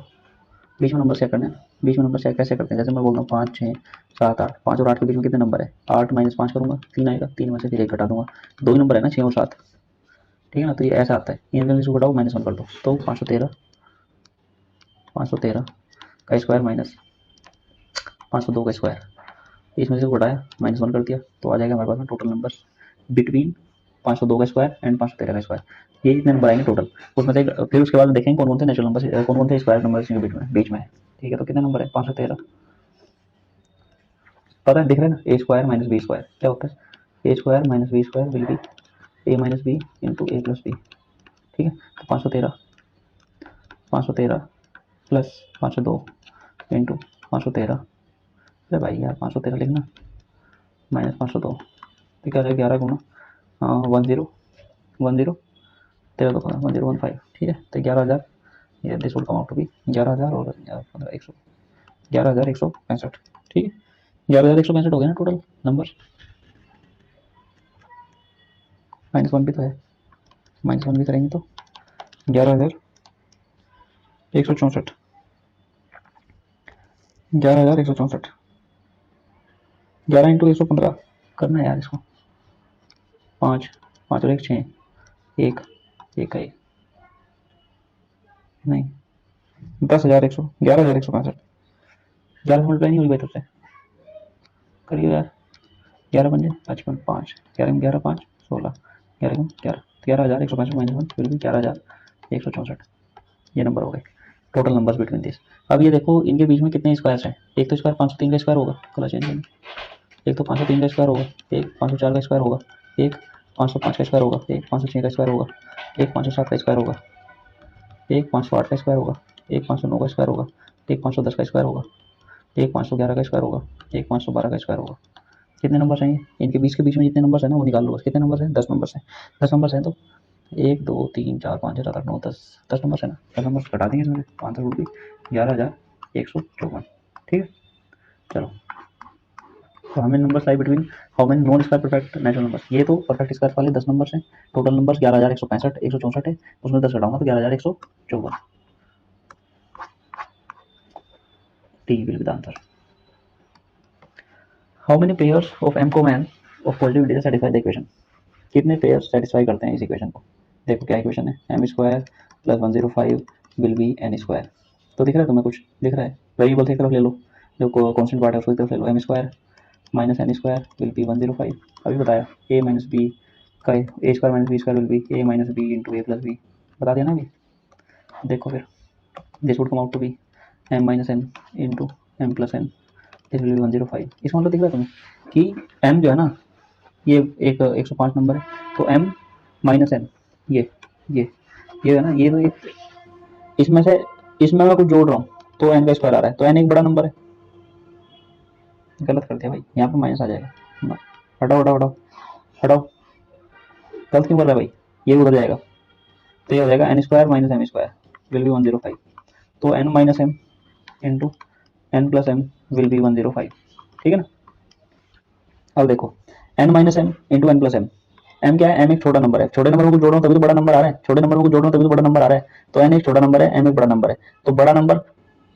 बीच में नंबर चेक करना है। बीच में नंबर चेक कैसे करते हैं? जैसे मैं बोल रहा हूँ 5 6 7 8, 5 और 8 के बीच में कितने नंबर है? 8 माइनस 5 करूंगा, 3 आएगा, 3 में से फिर 1 घटा दूंगा, 2 ही नंबर है ना, 6 और 7, ठीक है ना। तो ये ऐसा आता है, इनमें से घटाओ, -1 कर दो, तो 513 का स्क्वायर माइनस 502 का स्क्वायर, इसमें से घटाया, -1 कर दिया, तो आ जाएगा हमारे पास में टोटल नंबर बिटवीन 502 का स्क्वायर एंड 513 का स्क्वायर। ये जितने नंबर आएंगे टोटल, उसमें से फिर उसके बाद देखेंगे कौन कौन से नेचुरल नंबर, कौन कौन से स्क्वायर नंबर इसके बीच में है, ठीक है। तो कितने नंबर है? 513, पता है, दिख रहा है ना, a square minus b square क्या होता है? A square minus b square will be a minus b into a plus b, ठीक है। तो 513 प्लस 502 इंटू 513, अरे भाई यार 513 लिखना, माइनस 502, तो क्या है? 11 गुना 10 13 2 1015, ठीक है। तो 11,000, ये this would come out to be 11,000 और 15 100, 11,165, ठीक है। 11,165 हो गया ना टोटल नंबर, -1 भी तो है, -1 भी करेंगे तो 11,164, 11,164, 11 इंटू 115 करना है यार इसको। 5 5 और 1 6, 1 1 का 1 नहीं, 10,100, 11,165। 11 से मल्टीप्लाई नहीं हुई भाई तुझसे, करिए यार। 11 पंजे 55, 5 11 में 11 5 16, 11 में 11, 11,165 -1 फिर भी 11,164, ये नंबर हो गए टोटल नंबर्स बिटवीन दिस। अब ये देखो इनके बीच में कितने स्क्वायर्स हैं। एक तो स्क्वायर 503 का स्क्वायर होगा, कलर चेंज करेंगे। एक तो 503 का स्क्वायर होगा, एक 504 का स्क्वायर होगा, एक 505 का स्क्वायर होगा, एक 506 का स्क्वायर होगा, एक 507 का स्क्वायर होगा, एक 508 का स्क्वायर होगा, एक 509 का स्क्वायर होगा, एक 510 का स्क्वायर होगा, एक 511 का स्क्वायर होगा, एक 512 का स्क्वायर होगा। कितने नंबर चाहिए इनके बीच के बीच में जितने नंबर है ना वो निकाल लो बस। कितने नंबर है? 10 नंबर है। 10 नंबर है तो 1 2 3 4 5 6 7 8 9 10, 10 नंबर है ना। 10 नंबर घटा देंगे इसमें, 5 रूपये 11,154। ठीक है चलो। तो हमें number I between how many non square perfect natural number. ये तो परफेक्ट स्क्वायर वाले 10 नंबर हैं। टोटल नंबर 11,165 164 है, उसमें 10 घटाऊंगा तो 11,154। D will be the answer. How many pairs of m को n of positive integer satisfy the equation. कितने पेयर्स सेटिस्फाई करते हैं इस इक्वेशन को। देखो क्या इक्वेशन है, m square plus 105 will be n square. तो दिख रहा है तुम्हें, कुछ दिख रहा है। वेरिएबल एक तरफ ले लो, जो कॉन्स्टेंट पार्ट है उसको एक तरफ ले लो। M square minus n square will be 105। अभी बताया ए माइनस बी का a square minus b square will be a minus b into a plus b. बता दिया ना अभी। देखो फिर this would come out to be m minus n into m plus n, this will be 105। इसका मतलब दिख रहा है तुम्हें कि एम जो है ना ये एक 105 नंबर है, तो m माइनस एन ये है ना, ये तो एक इसमें से इसमें मैं कुछ जोड़ रहा हूँ तो n का स्क्वायर आ रहा है, तो n एक बड़ा नंबर है। गलत कर दिया भाई, यहाँ पे माइनस आ जाएगा। हटाओ हटाओ हटाओ हटाओ, गलत क्यों कर रहा है भाई, ये उधर जाएगा तो ये हो जाएगा n square minus m square will be 105। तो n minus m into n plus m will be 105। ठीक है ना। अब देखो n minus m into n plus m, m क्या है, m एक छोटा नंबर है। छोटे नंबर को जोड़ रहा हूँ तभी तो बड़ा नंबर आ रहा है, छोटे नंबर को जोड़ रहा हूँ तभी तो बड़ा नंबर आ रहा है। तो n एक छोटा नंबर है, m एक बड़ा नंबर है। तो बड़ा नंबर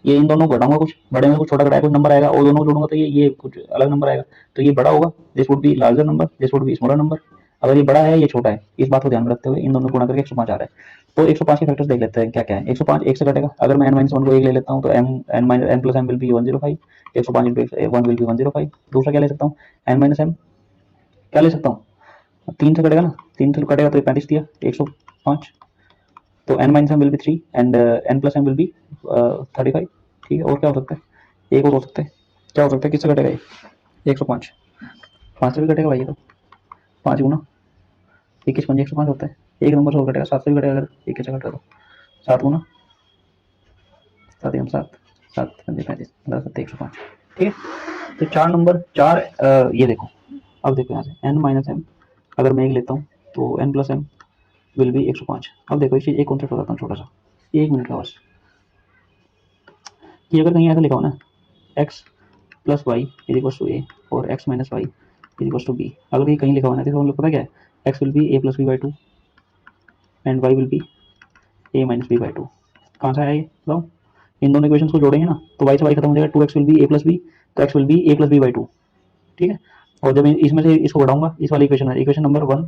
ये इन दोनों को घटाऊंगा, कुछ बड़े में कुछ छोटा घटाया कुछ नंबर आएगा, और दोनों को जोड़ूंगा तो ये कुछ अलग नंबर आएगा। तो ये बड़ा होगा, this would be larger number, this would be smaller number. अगर ये बड़ा है ये छोटा है, इस बात को ध्यान में रखते हुए इन दोनों को गुणा करके 105 आ रहा है। तो 105 के फैक्टर्स देख लेते हैं क्या क्या है। 105 एक से घटेगा, अगर मैं n माइनस वन को एक ले लेता हूँ तो n plus m will be 105। 105 into 1 will be 105। दूसरा क्या ले सकता हूँ, n माइनस एम क्या ले सकता हूँ, 3 से कटेगा ना, 3 से कटेगा तो 35 दिया 105। तो n minus m will be 3 and n plus m will be 35। ठीक है, और क्या हो सकता है, एक और हो सकता है। क्या हो सकता है, किससे कटेगा ये 105, 5 से भी कटेगा भाई। ये तो 5 गुना 21 पंजे 105 होता है। एक नंबर से और कटेगा, 7 से भी कटेगा अगर 21 से कटेगा तो 7 गुना 7 एम 7 7 पंजे 35 10 7 105। ठीक है, तो 4 नंबर 4 ये देखो। अब देखो यहाँ से n माइनस एम अगर मैं एक लेता हूँ तो n plus m will be 105। अब देखो इसी एक कॉन्सेप्ट बताता हूँ छोटा सा, 1 मिनट का बस। ये अगर कहीं ऐसा लिखा हो ना, x plus y is equal to a और x minus y is equal to b, अगर ये कहीं लिखा हुआ ना तो हम लोग पता क्या है, x will be a plus b by two and y will be a minus b by two. कहाँ से आया ये बताओ। इन दोनों इक्वेशंस को जोड़ेंगे ना तो y से y खत्म हो जाएगा, 2x will be a plus b, तो x will be a plus b by two. ठीक है, और जब इसमें से इसको बढ़ाऊंगा, इस वाली इक्वेशन है इक्वेशन नंबर 1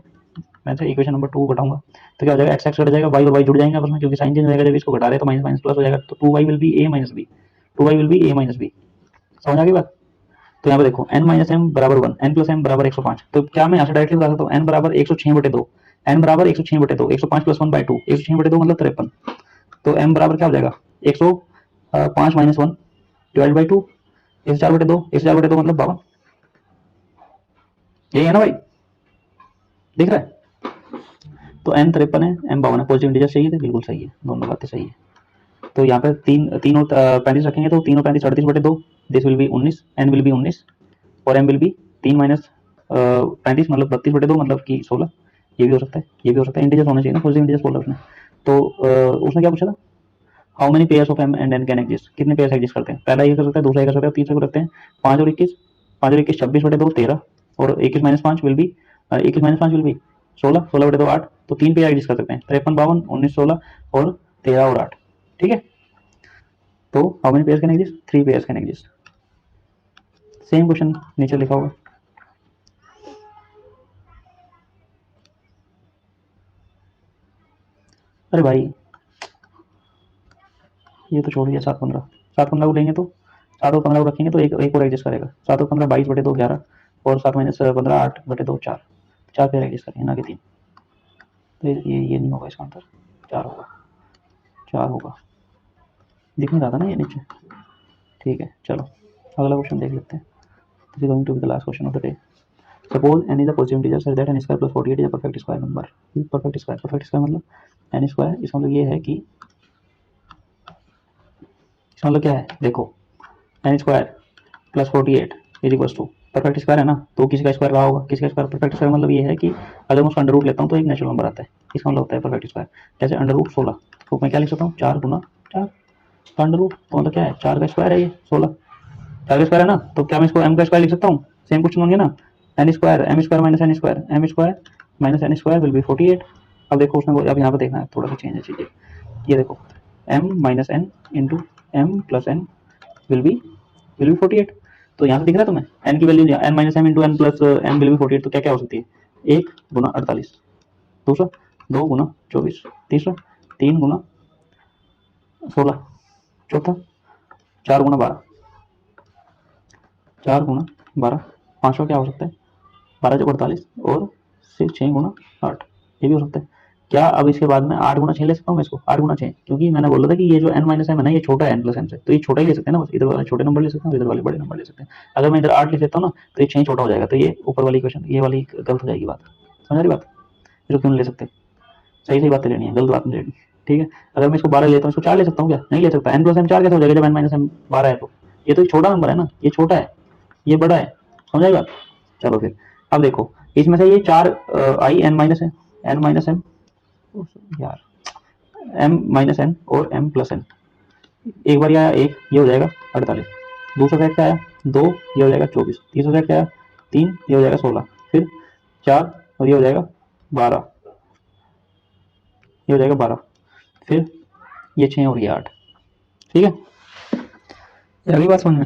मैं से इक्वेशन नंबर 2 घटाऊंगा तो क्या हो जाएगा, एक्स एक्स कट जाएगा, वाई और वाई जुड़ जाएंगे आपस में, क्योंकि साइन चेंज हो जाएगा जब इसको घटा रहे तो माइनस माइनस प्लस हो जाएगा। तो 2y will be a minus b, 2y will be a minus b. समझ आ गई बात। तो यहाँ पे देखो n माइनस एम बराबर 1, n प्लस एम बराबर 105। तो क्या मैं यहाँ से डायरेक्टली बता सकता हूँ n बराबर 106/2, n बराबर 106/2, 105 प्लस 1 बाई 2, 106/2 मतलब 53। तो m बराबर क्या हो जाएगा, 105 माइनस 1 डिवाइड बाई 2, 104/2, 104/2 मतलब 52। यही है ना भाई, दिख रहा है। तो n 53 है, m 52 है, पॉजिटिव इंटीजर चाहिए थे, बिल्कुल सही है, दोनों बातें सही है। तो यहाँ पे तीन और 35 रखेंगे तो 3 और 35 38/2, this will B 19, n will be 19 और m विल बी 3 माइनस 35 मतलब 32/2 मतलब कि 16। ये भी हो सकता है, ये भी हो सकता है, इंटीजर्स होने चाहिए ना, पॉजिटिव इंटीजर्स बोला उसने। तो उसने क्या पूछा था, how many pairs of m and n can exist, कितने पेयर्स एग्जिस्ट करते हैं। पहला ये कर सकता है, दूसरा ये कर सकता है, तीसरा को रखते हैं 5 और 21, 5 और 21 26/2 13 और 21 minus 5 will be 21 minus 5 will be 16, 16/2 8। तो 3 पेयर एग्जिस्ट कर सकते हैं, 53 52 19 16 और 13 और 8। ठीक है, तो how many pairs can exist, 3 pairs can exist. Same question नीचे लिखा होगा। अरे भाई ये तो छोड़ दिया। 7 15, 7 15 को लेंगे तो 7 और 15 को रखेंगे तो एक और एडजस्ट करेगा। 7 और 15 22/2 11 और 7 माइनस 15 8/2 4, 4 पे एडजस्ट करेंगे ना कि 3। तो ये नहीं होगा इसका आंसर, 4 होगा, 4 होगा। दिख नहीं रहा था ना ये नीचे। ठीक है चलो अगला क्वेश्चन देख लेते हैं। This is going to be the last question of the day. Suppose n is a positive integer such that n square plus 48 is a perfect square number। Perfect square मतलब n स्क्वायर, इसका मतलब ये है कि इसका मतलब क्या है, देखो n square plus 48 is equal to perfect square है ना, तो किसी का स्क्वायर रहा होगा, किसी का स्क्वायर। परफेक्ट स्क्वायर मतलब ये है कि अगर मैं उसका अंडर रूट लेता हूँ तो एक नेचुरल नंबर आता है, इसका मतलब होता है परफेक्ट स्क्वायर। जैसे अंडर रूट 16, तो मैं क्या लिख सकता हूँ, 4 गुना 4 का अंडर रूट, तो मतलब क्या है, 4 का स्क्वायर है ये 16, 4 का स्क्वायर है ना, तो क्या मैं इसको m का स्क्वायर लिख सकता हूँ। सेम क्वेश्चन होंगे ना, n square m square minus n square, m square minus n square will be 48। अब देखो उसमें, अब यहाँ पे देखना है थोड़ा सा चेंज है चीजें। ये देखो m minus n into m plus n will be 48। तो यहाँ से दिख रहा है तुम्हें n की value, n minus m into n plus m will be 48। तो क्या क्या हो सकती है, 1 गुना 48, दूसरा 2 गुना 24, तीसरा 3 गुना 16, चौथा 4 गुना 12, 4 गुना 12, पांचवा क्या हो सकता है 12 × 48 और 6 गुना 8, ये भी हो सकता है। क्या अब इसके बाद में 8 गुना 6 ले सकता हूँ मैं इसको, 8 गुना 6, क्योंकि मैंने बोला था कि ये जो n माइनस एम है ना, ये छोटा है n प्लस एम से, तो ये छोटा ही ले सकते हैं ना, बस इधर वाले छोटे नंबर ले सकते हैं, इधर वाले बड़े नंबर ले सकते हैं। अगर मैं इधर 8 लिख देता हूँ ना, तो ये 6 छोटा हो जाएगा, तो ये ऊपर वाली क्वेश्चन ये वाली गलत हो जाएगी बात, समझ रही बात, इसको क्यों नहीं ले सकते, सही सही बातें लेनी है, गलत बात नहीं लेनी। ठीक है, अगर मैं इसको 12 लेता हूँ, इसको 4 ले सकता हूँ क्या, नहीं ले सकता। n प्लस एम 4 कैसे हो जाएगा जब n माइनस एम 12 है, तो ये तो छोटा नंबर है ना, ये छोटा है ये बड़ा है, समझ आई बात। चलो फिर अब देखो इसमें से ये 4 आई n माइनस है, n माइनस एम यार, m माइनस एन और m प्लस एन, एक बार आया 1, ये हो जाएगा 48, दूसरा सेट क्या आया 2, ये हो जाएगा 24, तीसरा सेट क्या आया 3, ये हो जाएगा 16, फिर 4 और ये हो जाएगा 12, ये हो जाएगा 12, फिर ये 6 और ये 8। ठीक है, अगली बात समझ में।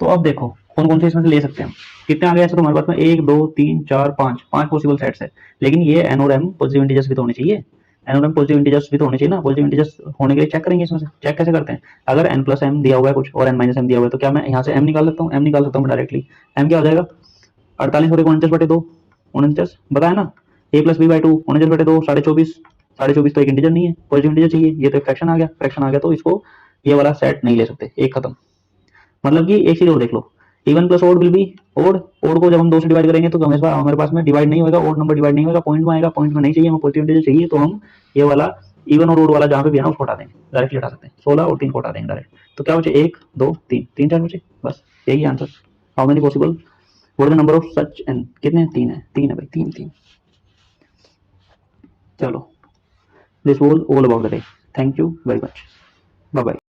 तो अब देखो कौन कौन से इसमें से ले सकते हैं, कितने आ गए ऐसे, तो हमारे पास में 1 2 3 4 5 पॉसिबल सेट्स है, लेकिन ये n और m पॉजिटिव इंटीजर्स भी तो होने चाहिए, n और m पॉजिटिव इंटीजर्स भी तो होने चाहिए ना। पॉजिटिव इंटीजर्स होने के लिए चेक करेंगे, इसमें से चेक कैसे करते हैं, अगर n प्लस m दिया हुआ है कुछ और n माइनस m दिया हुआ है, तो क्या मैं यहाँ से m निकाल सकता हूँ, m निकाल सकता हूँ डायरेक्टली। m क्या हो जाएगा 48 और 49/2, 49 बताया ना, a प्लस b बाई 2, 49/2 24, 24 तो एक इंटीजर नहीं है, पॉजिटिव इंटीजर चाहिए, ये तो एक फ्रैक्शन आ गया, फ्रैक्शन आ गया तो इसको ये वाला सेट नहीं ले सकते, एक खत्म। मतलब कि एक चीज और देख लो, even plus odd will be odd, odd को जब हम 2 से डिवाइड करेंगे तो हमारे पास में डिवाइड नहीं होगा, ओड नंबर डिवाइड नहीं होगा, पॉइंट में आएगा, पॉइंट में नहीं चाहिए, हमें पॉजिटिव इंटीजर चाहिए, तो हम ये वाला इवन और ओड वाला जहां पे भी है ना उसको हटा देंगे, डायरेक्टली हटा सकते हैं, 16 और 3 को हटा देंगे डायरेक्ट। तो क्या बचे 1 2 3, 3 4 बचे, बस यही answer. How many possible, what the number of such n, कितने 3 है, 3 है भाई, 3 3। चलो this was all about the day, thank you very much, bye bye.